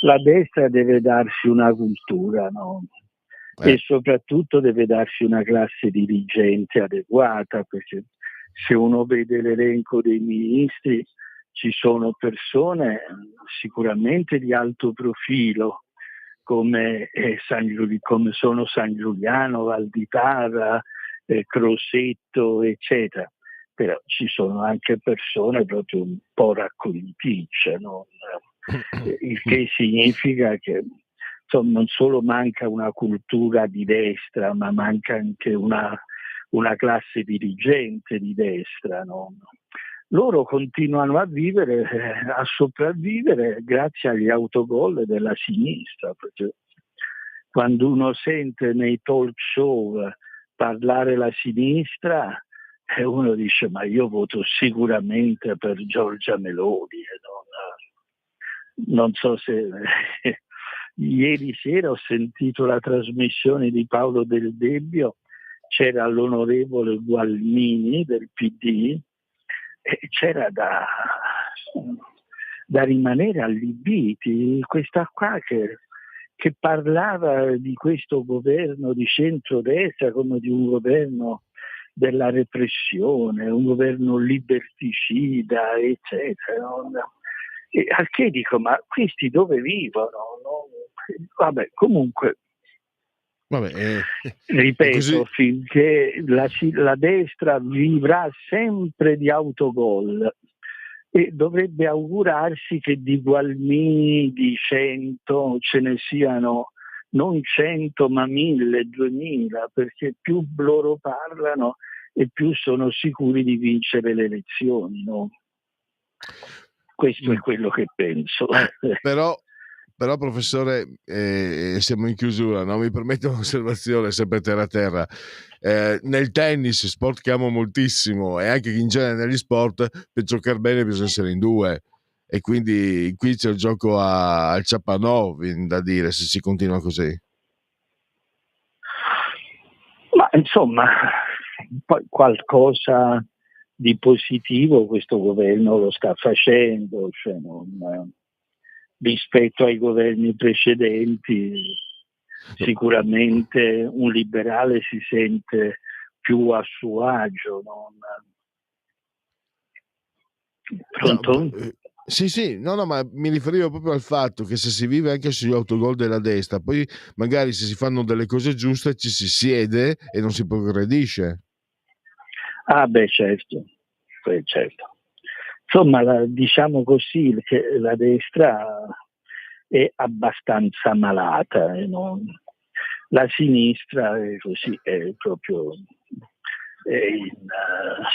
La destra deve darsi una cultura, no? E soprattutto deve darsi una classe dirigente adeguata, perché se uno vede l'elenco dei ministri ci sono persone sicuramente di alto profilo, come sono San Giuliano, Valditara, Crosetto, eccetera. Però ci sono anche persone proprio un po' racconticce, no? Il che significa che insomma, non solo manca una cultura di destra, ma manca anche una classe dirigente di destra, no? Loro continuano a vivere, a sopravvivere grazie agli autogol della sinistra, perché quando uno sente nei talk show parlare la sinistra, uno dice ma io voto sicuramente per Giorgia Meloni. Non so se ieri sera ho sentito la trasmissione di Paolo Del Debbio, c'era l'onorevole Gualmini del PD e c'era da rimanere allibiti, questa qua che parlava di questo governo di centrodestra come di un governo della repressione, un governo liberticida, eccetera. No? E al che dico, ma questi dove vivono? No? Vabbè, comunque, ripeto, finché la destra vivrà sempre di autogol e dovrebbe augurarsi che di Gualmini di 100 ce ne siano non 100 ma 1000, 2000, perché più loro parlano e più sono sicuri di vincere le elezioni, no? Questo è quello che penso. Però professore, siamo in chiusura, no? Mi permette un'osservazione sempre terra. Nel tennis, sport che amo moltissimo, e anche in genere negli sport, per giocare bene bisogna essere in due, e quindi qui c'è il gioco al ciapanò, viene da dire, se si continua così. Ma insomma, poi qualcosa di positivo questo governo lo sta facendo, cioè rispetto ai governi precedenti sicuramente un liberale si sente più a suo agio. Pronto? No, sì, no, ma mi riferivo proprio al fatto che se si vive anche sugli autogol della destra, poi magari se si fanno delle cose giuste ci si siede e non si progredisce. Ah beh, certo. Insomma, diciamo così che la destra è abbastanza malata, la sinistra è così, è proprio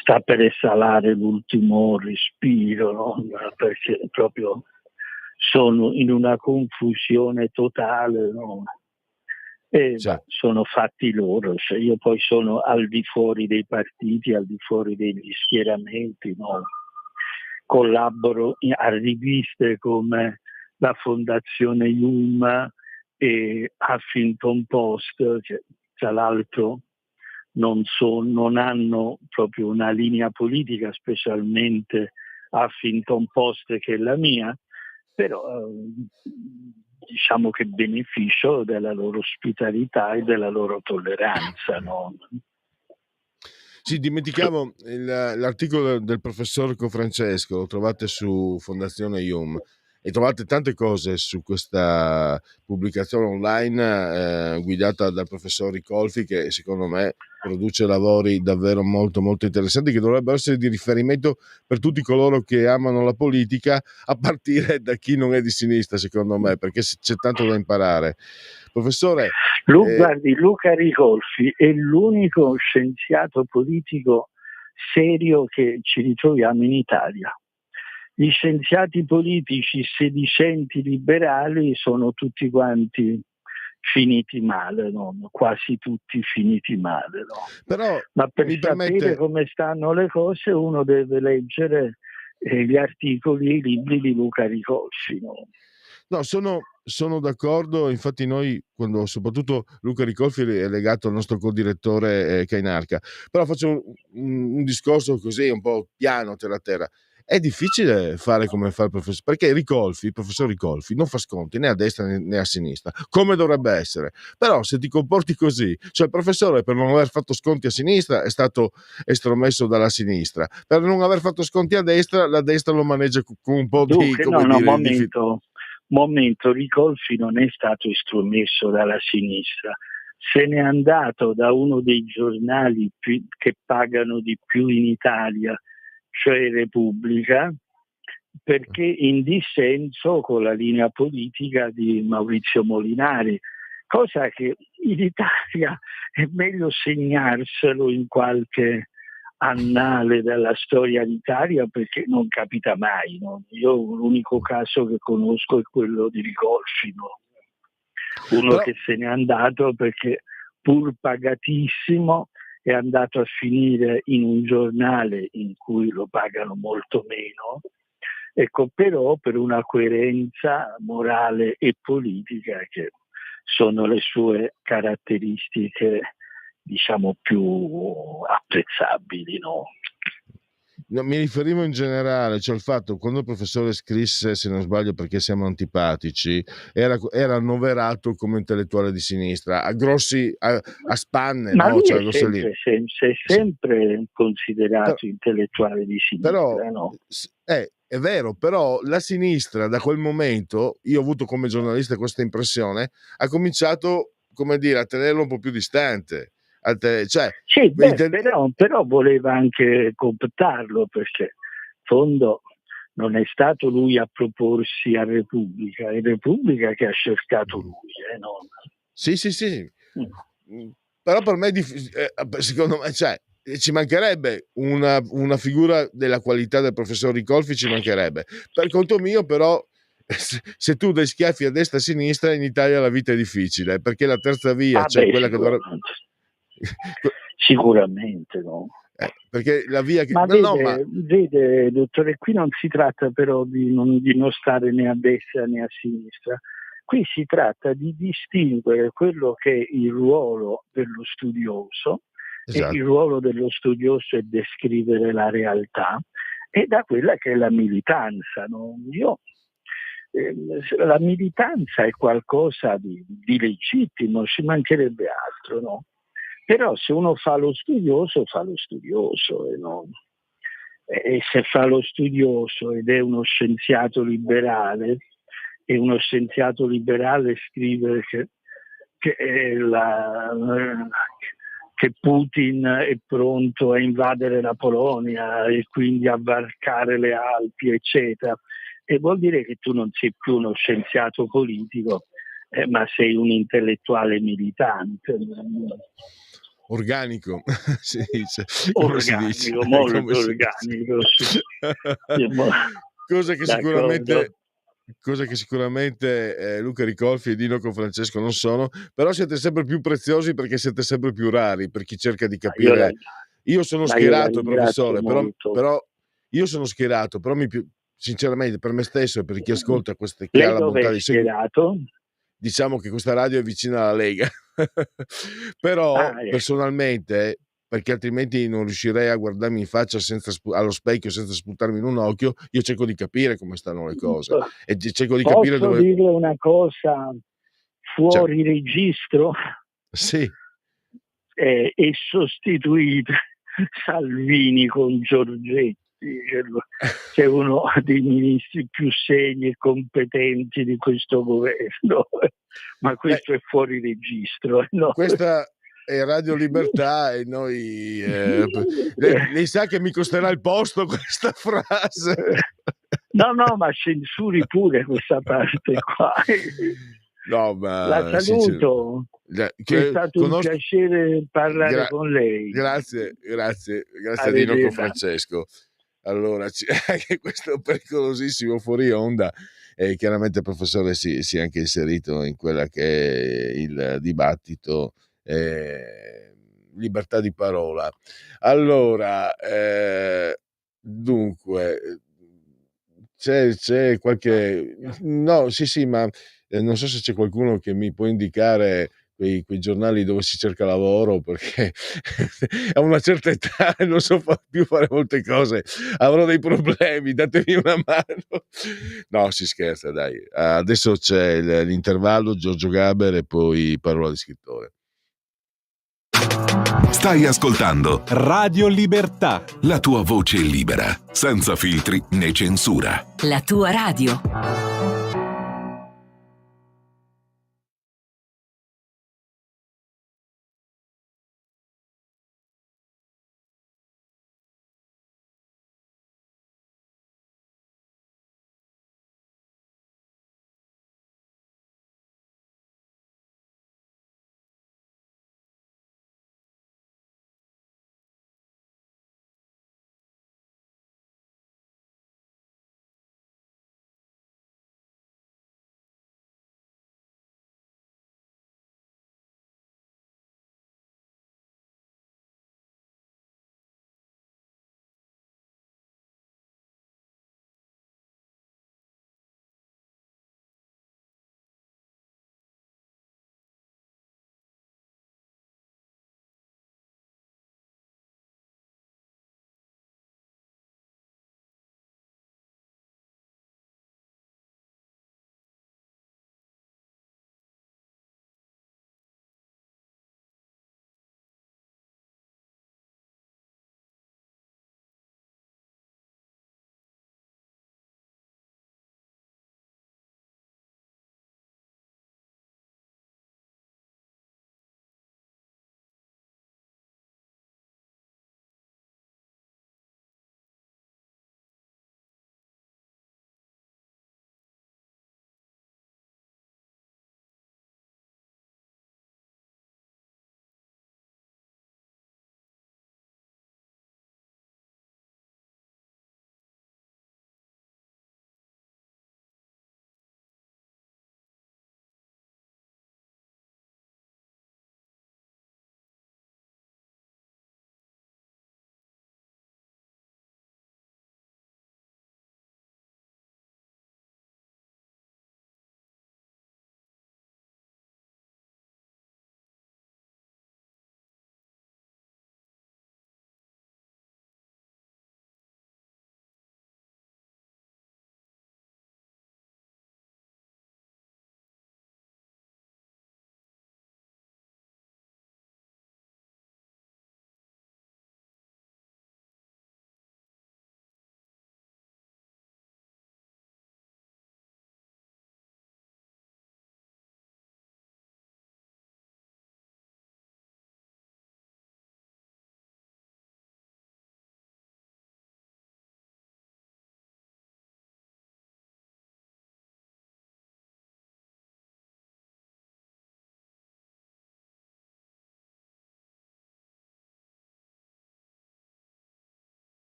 sta per esalare l'ultimo respiro, no? Perché proprio sono in una confusione totale, no? E sono fatti loro, cioè io poi sono al di fuori dei partiti, al di fuori degli schieramenti, no? Collaboro a riviste come la Fondazione Yuma e Huffington Post, che tra l'altro non hanno proprio una linea politica, specialmente Huffington Post, che è la mia, però diciamo che beneficio della loro ospitalità e della loro tolleranza, no? Sì, dimenticavo l'articolo del professor Confrancesco, lo trovate su Fondazione IUM e trovate tante cose su questa pubblicazione online guidata dal professor Ricolfi, che secondo me produce lavori davvero molto molto interessanti, che dovrebbero essere di riferimento per tutti coloro che amano la politica, a partire da chi non è di sinistra, secondo me, perché c'è tanto da imparare. Professore, guardi, Luca Ricolfi è l'unico scienziato politico serio che ci ritroviamo in Italia. Gli scienziati politici sedicenti liberali sono tutti quanti finiti male, no? Quasi tutti finiti male. No? Però, ma per sapere come stanno le cose uno deve leggere gli articoli e i libri di Luca Ricolfi. No, sono d'accordo, infatti noi, quando soprattutto Luca Ricolfi è legato al nostro co-direttore Cainarca, però faccio un discorso così un po' piano, terra. È difficile fare come fa il professore, perché il professor Ricolfi non fa sconti né a destra né a sinistra, come dovrebbe essere. Però se ti comporti così, cioè il professore per non aver fatto sconti a sinistra è stato estromesso dalla sinistra, per non aver fatto sconti a destra, la destra lo maneggia con un po' Momento, Ricolfi non è stato estromesso dalla sinistra, se n'è andato da uno dei giornali che pagano di più in Italia, cioè Repubblica, perché in dissenso con la linea politica di Maurizio Molinari, cosa che in Italia è meglio segnarselo in qualche annale della storia d'Italia, perché non capita mai, no? Io l'unico caso che conosco è quello di Ricolfi, no? Che se n'è andato perché pur pagatissimo è andato a finire in un giornale in cui lo pagano molto meno, ecco, però per una coerenza morale e politica che sono le sue caratteristiche, diciamo, più apprezzabili, no? No, mi riferivo in generale, cioè il fatto quando il professore scrisse, se non sbaglio, Perché siamo antipatici, era annoverato come intellettuale di sinistra, a spanne, ma no? lui Cioè, è sempre considerato intellettuale di sinistra, però, no? È vero, però la sinistra da quel momento, io ho avuto come giornalista questa impressione, ha cominciato, come dire, a tenerlo un po' più distante. Sì, però voleva anche cooptarlo, perché in fondo non è stato lui a proporsi a Repubblica, è Repubblica che ha cercato lui, no? Sì. Però per me, secondo me, ci mancherebbe una figura della qualità del professor Ricolfi, ci mancherebbe. Per conto mio, però, se tu dai schiaffi a destra e a sinistra, in Italia la vita è difficile, perché la terza via, cioè quella che dovrebbe. Sicuramente no. Perché la via che. Ma No, vede, dottore, qui non si tratta però di non stare né a destra né a sinistra. Qui si tratta di distinguere quello che è il ruolo dello studioso, esatto. e il ruolo dello studioso è descrivere la realtà, e da quella che è la militanza. No? La militanza è qualcosa di legittimo, ci mancherebbe altro, no? Però se uno fa lo studioso e se fa lo studioso ed è uno scienziato liberale, e uno scienziato liberale scrive che Putin è pronto a invadere la Polonia e quindi a varcare le Alpi, eccetera, e vuol dire che tu non sei più uno scienziato politico, ma sei un intellettuale militante. Organico, si dice. Organico, molto organico. Sì. Cosa che sicuramente Luca Ricolfi e Dino Confrancesco non sono, però siete sempre più preziosi perché siete sempre più rari per chi cerca di capire. Io sono schierato, professore, però io sono schierato, però sinceramente per me stesso e per chi ascolta chi ha la bontà di seguire, diciamo che questa radio è vicina alla Lega. Però personalmente, perché altrimenti non riuscirei a guardarmi in faccia allo specchio senza sputarmi in un occhio, io cerco di capire come stanno le cose e cerco di capire dove. Posso dire una cosa fuori registro? Sì. È sostituito Salvini con Giorgetti, c'è uno dei ministri più seri e competenti di questo governo, ma questo è fuori registro. No? Questa è Radio Libertà e noi lei sa che mi costerà il posto questa frase. No, ma censuri pure questa parte qua. No, ma la saluto. È stato un piacere parlare con lei. Grazie a Dino Confrancesco. Allora, anche questo pericolosissimo fuori onda, chiaramente il professore si è anche inserito in quella che è il dibattito libertà di parola. Allora, dunque, c'è qualche. No, sì, ma non so se c'è qualcuno che mi può indicare quei giornali dove si cerca lavoro, perché a una certa età non so più fare molte cose, avrò dei problemi, datemi una mano. No, si scherza, dai. Adesso c'è l'intervallo, Giorgio Gaber e poi parola di scrittore. Stai ascoltando Radio Libertà, la tua voce libera, senza filtri né censura. La tua radio.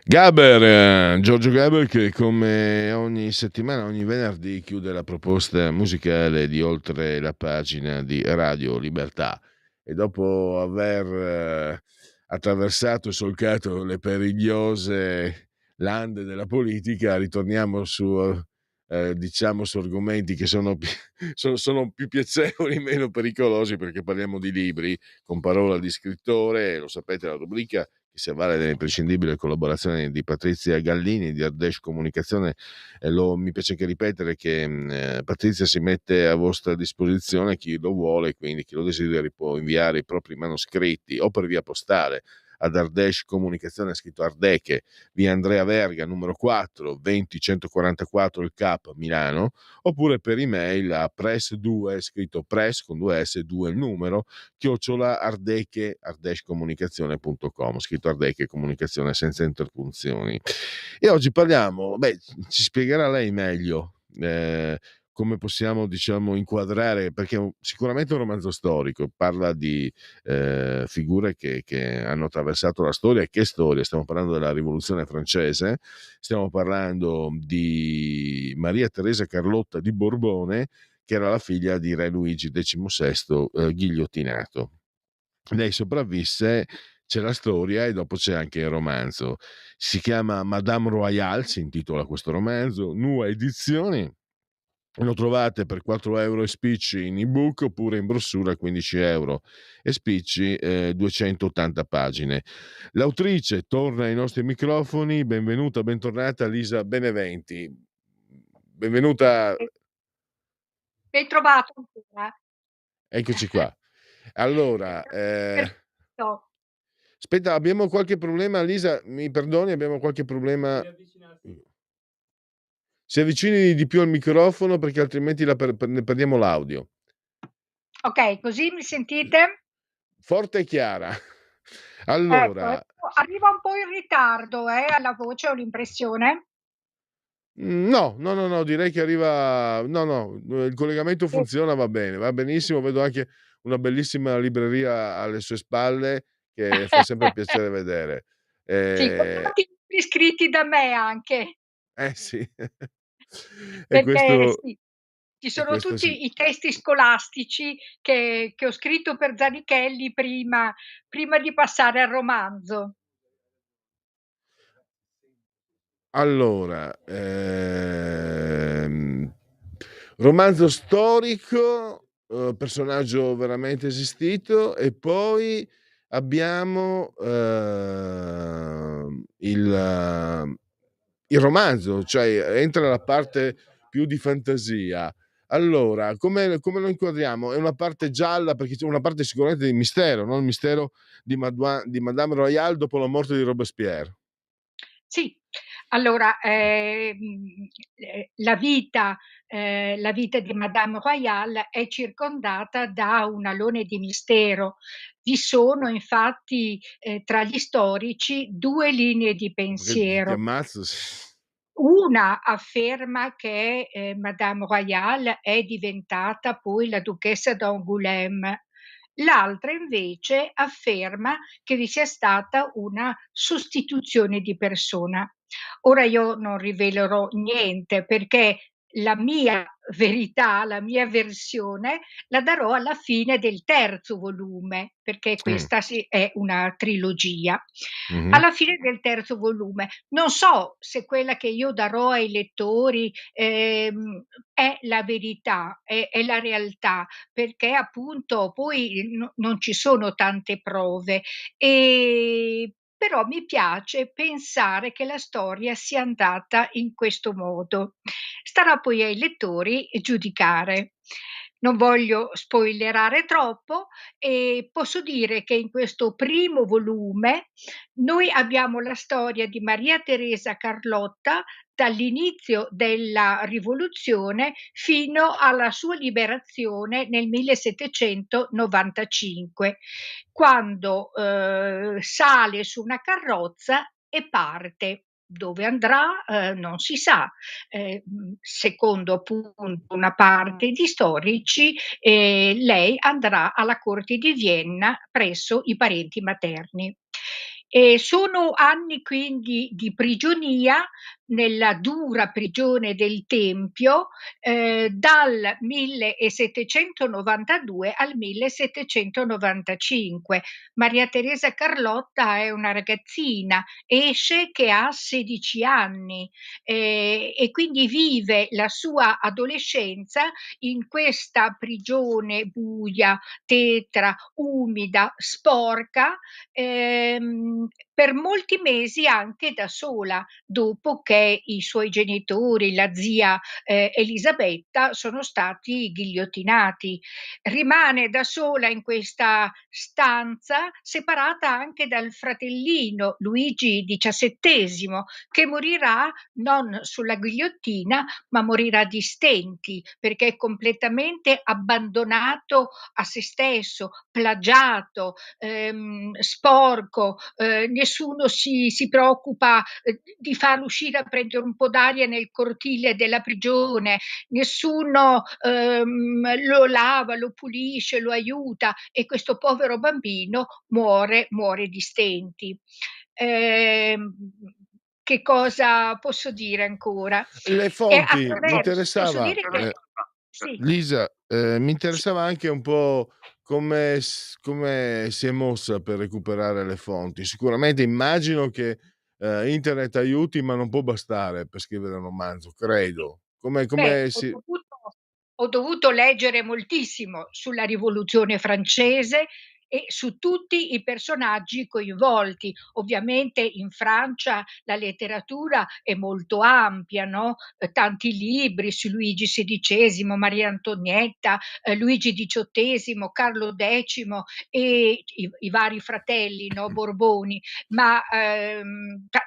Gaber, Giorgio Gaber, che come ogni settimana, ogni venerdì chiude la proposta musicale di Oltre la pagina di Radio Libertà, e dopo aver attraversato e solcato le perigliose lande della politica, ritorniamo diciamo su argomenti che sono più piacevoli, meno pericolosi, perché parliamo di libri con parola di scrittore. Lo sapete, la rubrica che si avvale dell'imprescindibile collaborazione di Patrizia Gallini di Ardèche Comunicazione. Mi piace anche ripetere che Patrizia si mette a vostra disposizione, chi lo vuole, quindi chi lo desideri può inviare i propri manoscritti o per via postale ad Ardèche Comunicazione, scritto Ardeche, via Andrea Verga, numero 4, 20144 il Cap, Milano, oppure per email a press2, scritto press con 2S, 2 il numero, @ardèchecomunicazione.com, scritto Ardèche Comunicazione senza interpunzioni. E oggi parliamo, ci spiegherà lei meglio come possiamo, diciamo, inquadrare, perché sicuramente è un romanzo storico, parla di figure che hanno attraversato la storia. E che storia? Stiamo parlando della Rivoluzione francese, stiamo parlando di Maria Teresa Carlotta di Borbone, che era la figlia di Re Luigi XVI, ghigliottinato. Lei sopravvisse, c'è la storia e dopo c'è anche il romanzo. Si chiama Madame Royale, si intitola questo romanzo, Nua Edizioni. Lo trovate per 4 euro e spicci in ebook, oppure in brossura a 15 euro e spicci, 280 pagine. L'autrice torna ai nostri microfoni. Bentornata Lisa Beneventi. Benvenuta. Ben trovato ancora. Eccoci qua. Allora, Perfetto. aspetta, abbiamo qualche problema, Lisa, mi perdoni, abbiamo qualche problema. Si avvicini di più al microfono, perché altrimenti ne perdiamo l'audio. Ok, così mi sentite? Forte e chiara. Ecco, Allora, arriva un po' in ritardo, alla voce, ho l'impressione. no, direi che arriva. No, il collegamento funziona, va bene, va benissimo. Vedo anche una bellissima libreria alle sue spalle, che fa sempre piacere vedere. Sì, con tanti libri scritti da me anche, Sì. E perché questo sì, ci e sono questo sì. tutti i testi scolastici che ho scritto per Zanichelli prima di passare al romanzo. Allora, romanzo storico, personaggio veramente esistito, e poi abbiamo il romanzo, cioè entra la parte più di fantasia. Allora, come lo inquadriamo? È una parte gialla, perché c'è una parte sicuramente di mistero, no? Il mistero di Madame Royale dopo la morte di Robespierre. Sì, allora, la vita di Madame Royale è circondata da un alone di mistero. Vi sono infatti, tra gli storici 2 linee di Perché ti pensiero. ammazzo. Una afferma che, Madame Royale è diventata poi la duchessa d'Angoulême, l'altra invece afferma che vi sia stata una sostituzione di persona. Ora io non rivelerò niente, perché la mia verità, la mia versione la darò alla fine del terzo volume, perché Mh. questa sì è una trilogia. Mh-mh. Alla fine del terzo volume. Non so se quella che io darò ai lettori, è la verità, è la realtà, perché appunto poi non ci sono tante prove, però mi piace pensare che la storia sia andata in questo modo. Starà poi ai lettori giudicare. Non voglio spoilerare troppo e posso dire che in questo primo volume noi abbiamo la storia di Maria Teresa Carlotta dall'inizio della rivoluzione fino alla sua liberazione nel 1795, quando, sale su una carrozza e parte. Dove andrà, non si sa. Secondo appunto una parte di storici, lei andrà alla corte di Vienna presso i parenti materni. E sono anni quindi di prigionia nella dura prigione del Tempio, dal 1792 al 1795. Maria Teresa Carlotta è una ragazzina, esce che ha 16 anni, e quindi vive la sua adolescenza in questa prigione buia, tetra, umida, sporca, per molti mesi anche da sola, dopo che i suoi genitori, la zia, Elisabetta, sono stati ghigliottinati. Rimane da sola in questa stanza, separata anche dal fratellino Luigi XVII, che morirà non sulla ghigliottina, ma morirà di stenti, perché è completamente abbandonato a se stesso, plagiato, sporco, nessuno si preoccupa, di farlo uscire a prendere un po' d'aria nel cortile della prigione, nessuno, lo lava, lo pulisce, lo aiuta e questo povero bambino muore di stenti. Ehm, che cosa posso dire ancora? Le E fonti, mi posso interessava, dire che sì. Lisa, mi interessava anche un po' come si è mossa per recuperare le fonti. Sicuramente immagino che, internet aiuti, ma non può bastare per scrivere un romanzo, credo. Come Ho si dovuto leggere moltissimo sulla rivoluzione francese e su tutti i personaggi coinvolti. Ovviamente in Francia la letteratura è molto ampia, no, tanti libri su Luigi XVI, Maria Antonietta, Luigi XVIII, Carlo e i vari fratelli, no, Borboni, ma,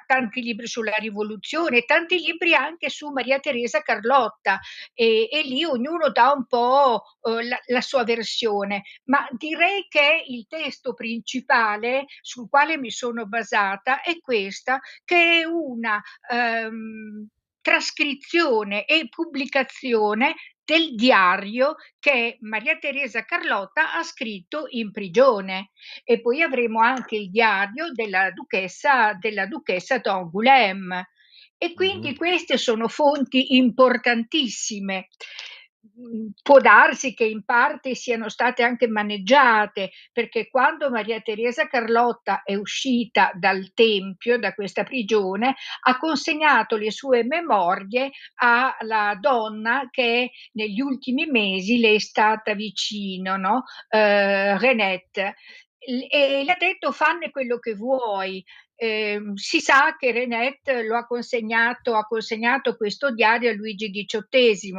tanti libri sulla rivoluzione, tanti libri anche su Maria Teresa Carlotta, e lì ognuno dà un po', la sua versione. Ma direi che il testo principale sul quale mi sono basata è questa, che è una, trascrizione e pubblicazione del diario che Maria Teresa Carlotta ha scritto in prigione. E poi avremo anche il diario della duchessa d'Angoulême. E mh-mh. quindi queste sono fonti importantissime. Può darsi che in parte siano state anche maneggiate, perché quando Maria Teresa Carlotta è uscita dal Tempio, da questa prigione, ha consegnato le sue memorie alla donna che negli ultimi mesi le è stata vicino, no, Renette. E le ha detto: "Fanne quello che vuoi". Si sa che Renette lo ha consegnato questo diario a Luigi XVIII,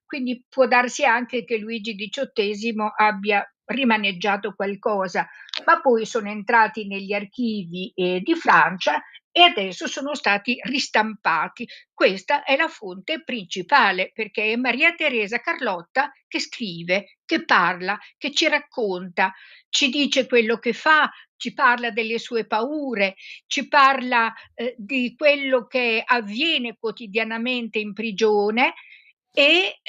quindi può darsi anche che Luigi XVIII abbia rimaneggiato qualcosa, ma poi sono entrati negli archivi, di Francia e adesso sono stati ristampati. Questa è la fonte principale, perché è Maria Teresa Carlotta che scrive, che parla, che ci racconta, ci dice quello che fa, ci parla delle sue paure, ci parla, di quello che avviene quotidianamente in prigione e,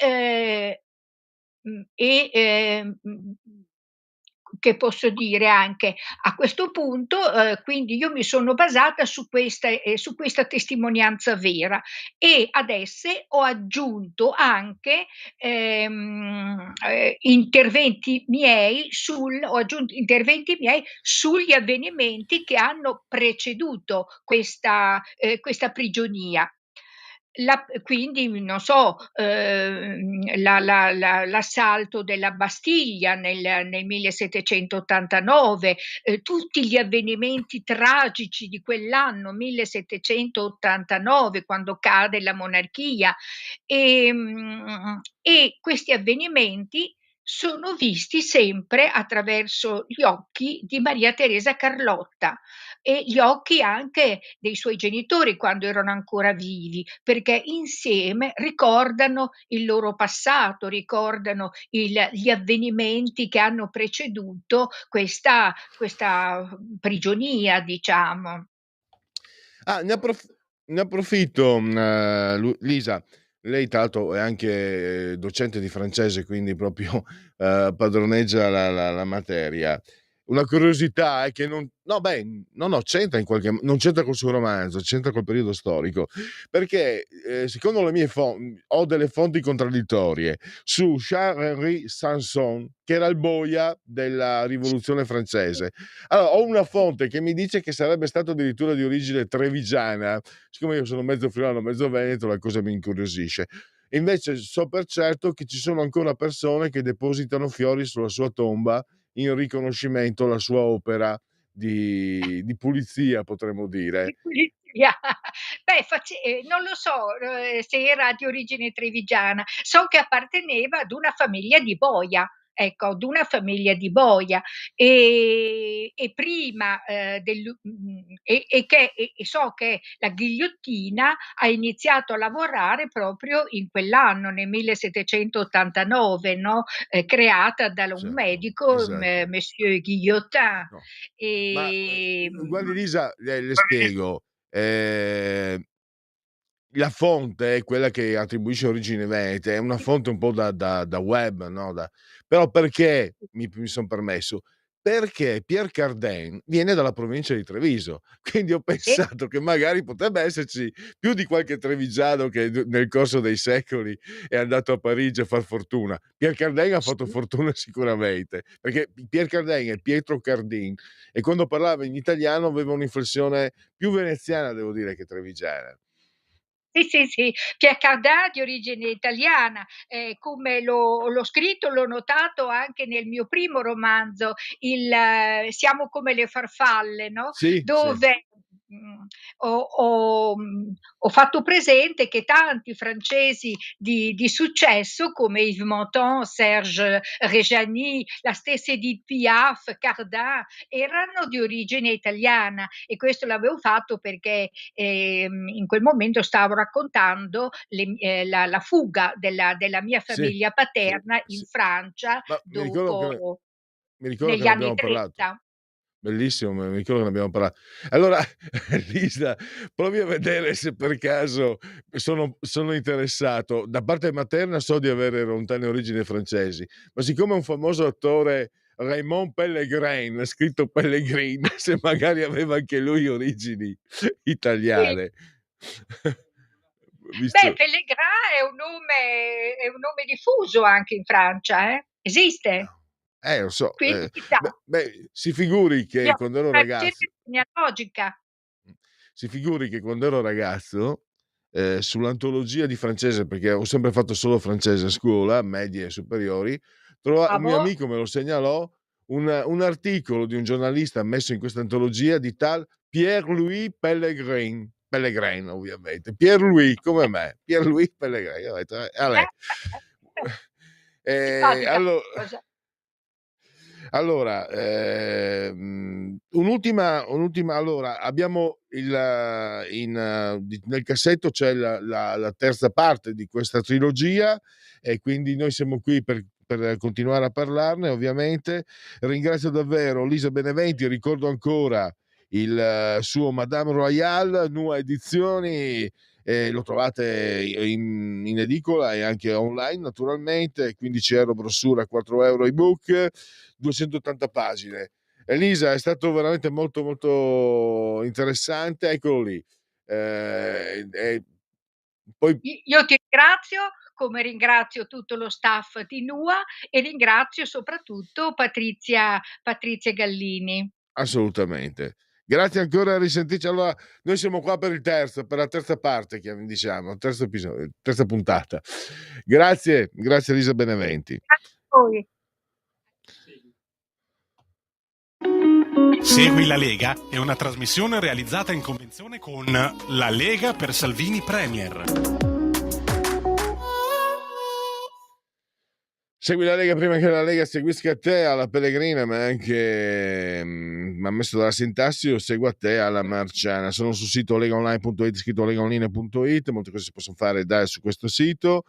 che posso dire anche, a questo punto, quindi io mi sono basata su questa testimonianza vera e ad esse ho aggiunto anche, interventi miei sugli avvenimenti che hanno preceduto questa prigionia. Quindi non so, l'assalto della Bastiglia nel 1789, tutti gli avvenimenti tragici di quell'anno 1789, quando cade la monarchia, e questi avvenimenti sono visti sempre attraverso gli occhi di Maria Teresa Carlotta e gli occhi anche dei suoi genitori quando erano ancora vivi, perché insieme ricordano il loro passato, ricordano gli avvenimenti che hanno preceduto questa prigionia, diciamo. Ah, ne approfitto, Lu Lisa, lei tra l'altro è anche docente di francese, quindi proprio, padroneggia la materia. una curiosità è che non c'entra col suo romanzo, c'entra col periodo storico, perché secondo le mie fonti ho delle fonti contraddittorie su Charles-Henri Sanson, che era il boia della rivoluzione francese. Allora, ho una fonte che mi dice che sarebbe stato addirittura di origine trevigiana. Siccome io sono mezzo friulano, mezzo veneto, la cosa mi incuriosisce. Invece so per certo che ci sono ancora persone che depositano fiori sulla sua tomba in riconoscimento alla sua opera di pulizia, potremmo dire. Di pulizia. Beh, non lo so, se era di origine trevigiana. So che apparteneva ad una famiglia di boia, ecco, ad una famiglia di boia. E prima, e so che la ghigliottina ha iniziato a lavorare proprio in quell'anno, nel 1789, no, creata da un Certo, medico, esatto. Monsieur Guillotin. No. Ma guardi Ehm Lisa, le spiego. La fonte è quella che attribuisce origini venete, è una fonte un po' da web, no, però perché mi son permesso? Perché Pierre Cardin viene dalla provincia di Treviso, quindi ho Sì, pensato che magari potrebbe esserci più di qualche trevigiano che nel corso dei secoli è andato a Parigi a far fortuna. Pierre Cardin ha fatto sì. fortuna sicuramente, perché Pierre Cardin è Pietro Cardin e quando parlava in italiano aveva un'inflessione più veneziana, devo dire, che trevigiana. Sì, sì, sì, Pierre Cardin di origine italiana, come l'ho scritto, l'ho notato anche nel mio primo romanzo, Siamo come le farfalle, no, Sì, sì. dove, mhmm, ho fatto presente che tanti francesi di successo come Yves Montand, Serge Reggiani, la stessa Edith Piaf, Cardin, erano di origine italiana e questo l'avevo fatto perché in quel momento stavo raccontando la fuga della mia Sì, famiglia sì, paterna in sì. Francia Ma dopo mi ricordo che negli ne anni abbiamo parlato. '30. Bellissimo, mi ricordo che ne abbiamo parlato. Allora Lisa, provi a vedere se per caso sono interessato. Da parte materna so di avere lontane origini francesi, ma siccome un famoso attore Raymond Pellegrin, scritto Pellegrin, se magari aveva anche lui origini Sì. italiane. Beh, Visto Pellegrin è un nome diffuso anche in Francia, esiste. Lo so, Quindi chissà, si figuri che bisogna quando ero fare ricerca ragazzo genealogica. si figuri che quando ero ragazzo, sull'antologia di francese, perché ho sempre fatto solo francese a scuola, medie e superiori, un mio Bravo. amico me lo segnalò, un articolo di un giornalista messo in questa antologia di tal Pierre-Louis Pellegrin. Pellegrin ovviamente. Pierre-Louis come me, Pierre-Louis Pellegrin. Io ho detto: alè". Simpatica Allo cosa. allora, un'ultima allora, abbiamo nel cassetto c'è la terza parte di questa trilogia e quindi noi siamo qui per continuare a parlarne ovviamente. Ringrazio davvero Lisa Beneventi, ricordo ancora il suo Madame Royale, Nua Edizioni, lo trovate in edicola e anche online naturalmente, 15 € brossura, 4 € ebook, 280 pagine. Elisa, è stato veramente molto molto interessante, eccolo lì. Poi Io ti ringrazio, come ringrazio tutto lo staff di NUA e ringrazio soprattutto Patrizia Gallini. assolutamente. Grazie ancora, a risentirci. Allora, noi siamo qua per per la terza parte, diciamo, terzo episodio, terza puntata. Grazie Elisa Beneventi. Grazie a voi. Segui la Lega è una trasmissione realizzata in convenzione con La Lega per Salvini Premier. Segui la Lega prima che la Lega seguisca te alla Pellegrina, ma anche mi ha messo dalla sintassi, io seguo a te alla Marciana. Sono sul sito legaonline.it, scritto legaonline.it, molte cose si possono fare su questo sito.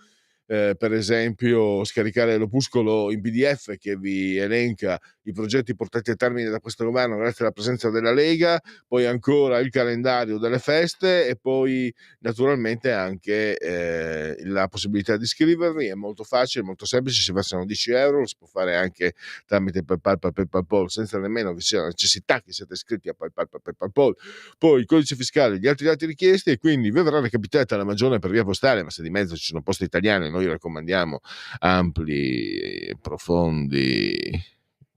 per esempio scaricare l'opuscolo in PDF che vi elenca i progetti portati a termine da questo governo grazie alla presenza della Lega, poi ancora il calendario delle feste e poi naturalmente anche la possibilità di iscrivervi. È molto facile, molto semplice, si versano 10 euro, lo si può fare anche tramite PayPal, senza nemmeno vi sia la necessità che siate iscritti a PayPal. Poi il codice fiscale, gli altri dati richiesti, e quindi vi verrà recapitata la magione per via postale, ma se di mezzo ci sono poste italiane noi raccomandiamo ampli, profondi,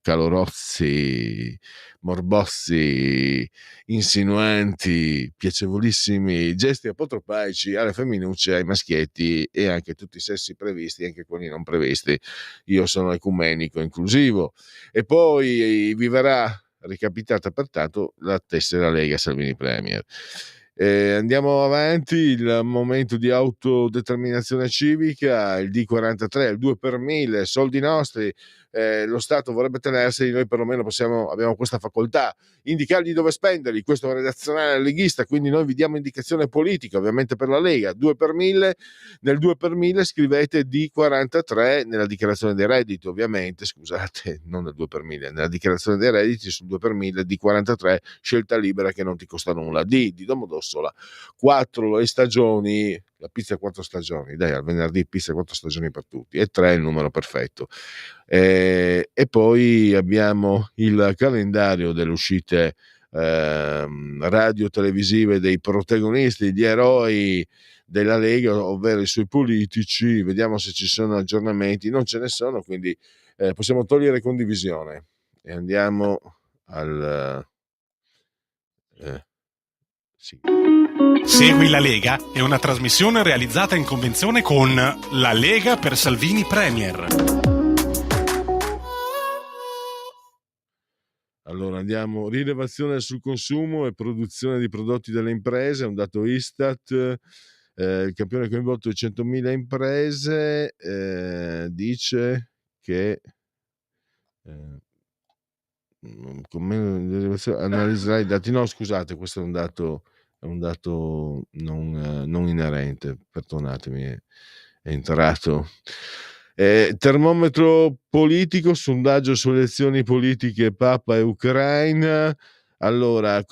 calorozzi, morbossi, insinuanti, piacevolissimi gesti apotropaici alle femminucce, ai maschietti e anche tutti i sessi previsti, anche quelli non previsti. Io sono ecumenico inclusivo. E poi vi verrà ricapitata pertanto la tessera Lega Salvini Premier. Andiamo avanti, il momento di autodeterminazione civica, il D43, il 2 per 1000, soldi nostri, lo Stato vorrebbe tenerseli, noi perlomeno abbiamo questa facoltà, indicargli dove spenderli. Questo è un redazionale leghista, quindi noi vi diamo indicazione politica, ovviamente per la Lega. 2 per 1000, nel 2 per 1000 scrivete D43 nella dichiarazione dei redditi, ovviamente, scusate, non nel 2 per 1000, nella dichiarazione dei redditi sul 2 per 1000 D43, scelta libera che non ti costa nulla. D di Domodossola, 4 le stagioni, la pizza 4 stagioni, dai, al venerdì pizza 4 stagioni per tutti, e 3 è il numero perfetto. E poi abbiamo il calendario delle uscite radio televisive dei protagonisti, gli eroi della Lega, ovvero i suoi politici. Vediamo se ci sono aggiornamenti. Non ce ne sono, quindi possiamo togliere condivisione e andiamo al sì. Segui la Lega è una trasmissione realizzata in convenzione con La Lega per Salvini Premier. Allora andiamo, rilevazione sul consumo e produzione di prodotti delle imprese, un dato Istat, il campione coinvolto di 100.000 imprese, dice che analizzerà i dati, no scusate, questo è un dato non inerente, perdonatemi, è entrato. Termometro politico, sondaggio su elezioni politiche, Papa e Ucraina. Allora,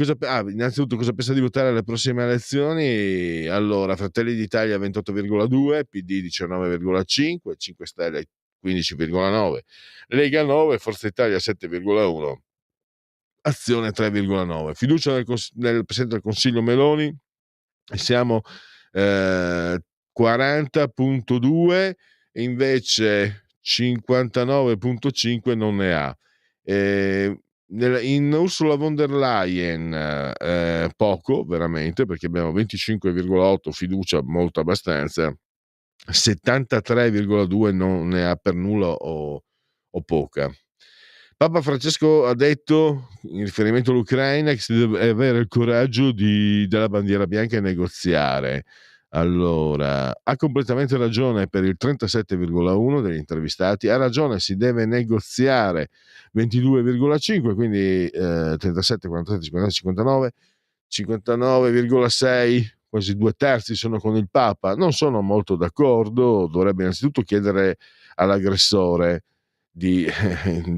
innanzitutto cosa pensa di votare alle prossime elezioni? Allora, Fratelli d'Italia 28,2, PD 19,5, 5 Stelle 15,9, Lega 9, Forza Italia 7,1, Azione 3,9. Fiducia nel Presidente del Consiglio Meloni, siamo 40,2 e invece 59,5 non ne ha. In Ursula von der Leyen poco, veramente, perché abbiamo 25,8 fiducia, molto abbastanza, 73,2 non ne ha per nulla o poca. Papa Francesco ha detto, in riferimento all'Ucraina, che si deve avere il coraggio della bandiera bianca e negoziare. Allora, ha completamente ragione per il 37,1 degli intervistati, ha ragione, si deve negoziare 22,5, quindi 37, 47, 59, 59,6, quasi 2/3 sono con il Papa. Non sono molto d'accordo, dovrebbe innanzitutto chiedere all'aggressore di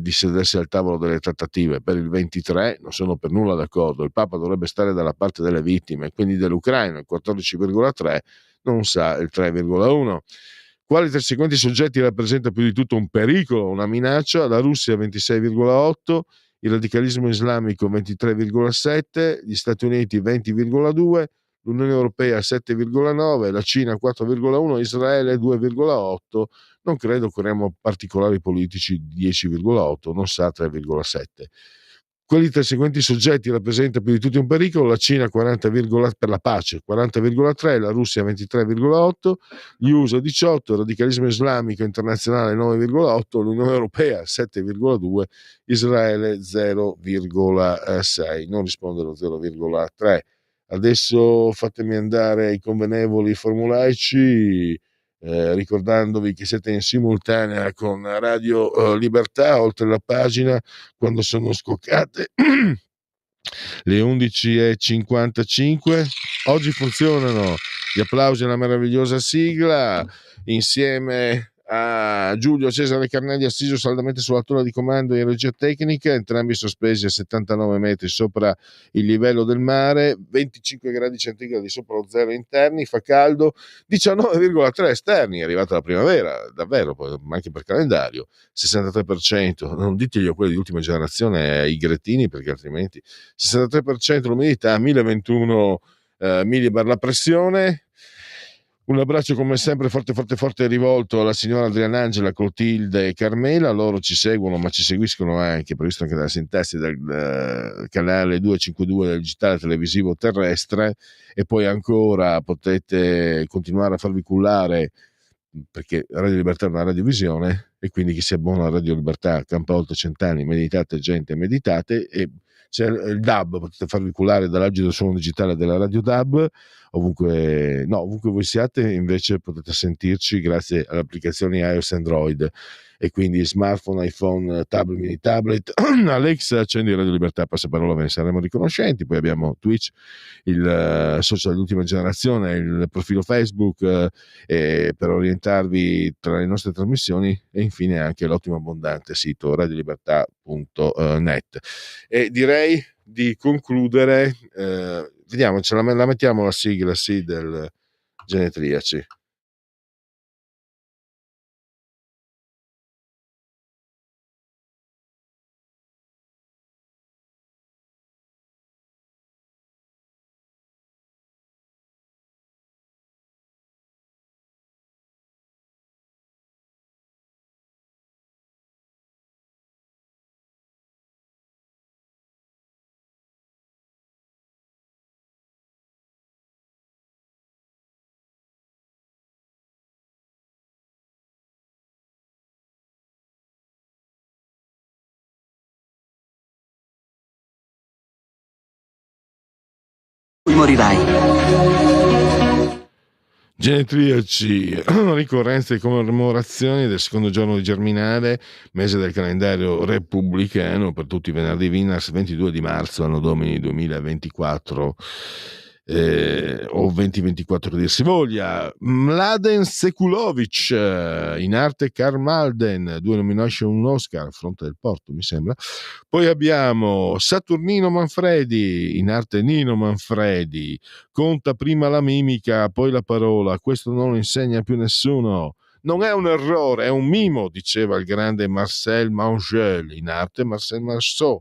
sedersi al tavolo delle trattative. Per il 23 non sono per nulla d'accordo, il Papa dovrebbe stare dalla parte delle vittime, quindi dell'Ucraina, il 14,3, non sa il 3,1. Quali tra i seguenti soggetti rappresenta più di tutto un pericolo, una minaccia? La Russia 26,8, il radicalismo islamico 23,7, gli Stati Uniti 20,2, l'Unione Europea 7,9, la Cina 4,1, Israele 2,8, non credo corriamo particolari politici 10,8, non sa 3,7. Quelli tra i seguenti soggetti rappresenta più di tutti un pericolo: la Cina 40, per la pace 40,3, la Russia 23,8, gli USA 18, il radicalismo islamico internazionale 9,8, l'Unione Europea 7,2, Israele 0,6, non risponde allo 0,3. Adesso fatemi andare ai convenevoli formulaici, ricordandovi che siete in simultanea con Radio Libertà, oltre la pagina quando sono scoccate Le 11:55. Oggi funzionano gli applausi alla meravigliosa sigla, insieme a Giulio Cesare Carnelli assiso saldamente sulla tolla di comando in regia tecnica, entrambi sospesi a 79 metri sopra il livello del mare, 25 gradi centigradi sopra lo zero interni, fa caldo, 19,3 esterni, è arrivata la primavera, davvero, ma anche per calendario, 63%, non ditegli a quelli di ultima generazione, i gretini, perché altrimenti 63% l'umidità, 1021 millibar la pressione. Un abbraccio come sempre forte rivolto alla signora Adriana Angela, Clotilde e Carmela. Loro ci seguono, ma ci seguiscono anche, previsto anche dalla sintassi, del canale 252 del digitale televisivo terrestre, e poi ancora potete continuare a farvi cullare, perché Radio Libertà è una radiovisione, e quindi chi si abbona a Radio Libertà campa oltre 100 anni, meditate gente, meditate, e c'è il DAB, potete farvi cullare dall'agito suono digitale della Radio DAB, ovunque voi siate, invece potete sentirci grazie alle applicazioni iOS e Android, e quindi smartphone, iPhone, tablet, mini tablet. Alexa, accendi Radio Libertà, passaparola, ve ne saremo riconoscenti. Poi abbiamo Twitch, il social dell'ultima generazione, il profilo Facebook per orientarvi tra le nostre trasmissioni, e infine anche l'ottimo abbondante sito radiolibertà.net. E direi di concludere, vediamo, la mettiamo la sigla del Genetriaci. Morirai. Genetriaci, ricorrenze e commemorazioni del secondo giorno di Germinale, mese del calendario repubblicano, per tutti i venerdì Winners, 22 di marzo, anno domini 2024, o 2024 dir si voglia. Mladen Sekulovic, in arte Karl Malden, 2 nomination, un Oscar, Fronte del Porto mi sembra. Poi abbiamo Saturnino Manfredi, in arte Nino Manfredi, conta prima la mimica, poi la parola, questo non lo insegna più nessuno. Non è un errore, è un mimo, diceva il grande Marcel Mangel, in arte Marcel Marceau.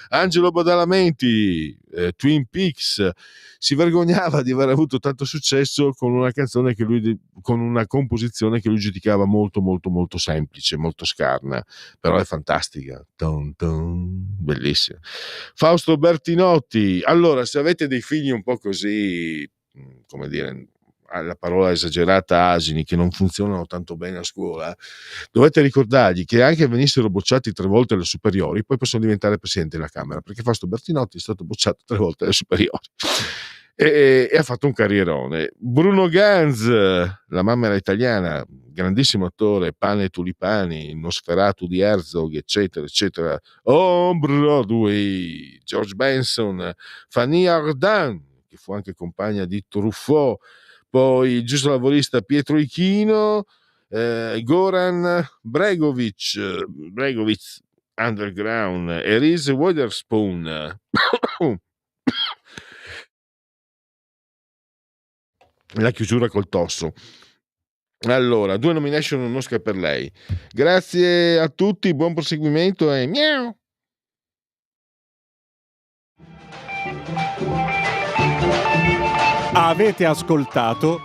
Angelo Badalamenti, Twin Peaks, si vergognava di aver avuto tanto successo con una canzone con una composizione che lui giudicava molto molto molto semplice, molto scarna, però è fantastica, bellissima. Fausto Bertinotti, allora, se avete dei figli un po' così, come dire, la parola esagerata, asini, che non funzionano tanto bene a scuola, dovete ricordargli che anche venissero bocciati 3 volte alle superiori, poi possono diventare presidente della Camera, perché Fausto Bertinotti è stato bocciato 3 volte alle superiori e ha fatto un carrierone. Bruno Ganz, la mamma era italiana, grandissimo attore, Pane e Tulipani, Nosferatu di Herzog, eccetera eccetera. On Broadway, George Benson, Fanny Ardant, che fu anche compagna di Truffaut, poi il giuslavorista Pietro Ichino, Goran Bregovic Underground, e Reese Witherspoon. La chiusura col tosso. Allora, 2 nomination, un Oscar per lei. Grazie a tutti, buon proseguimento e miau. Avete ascoltato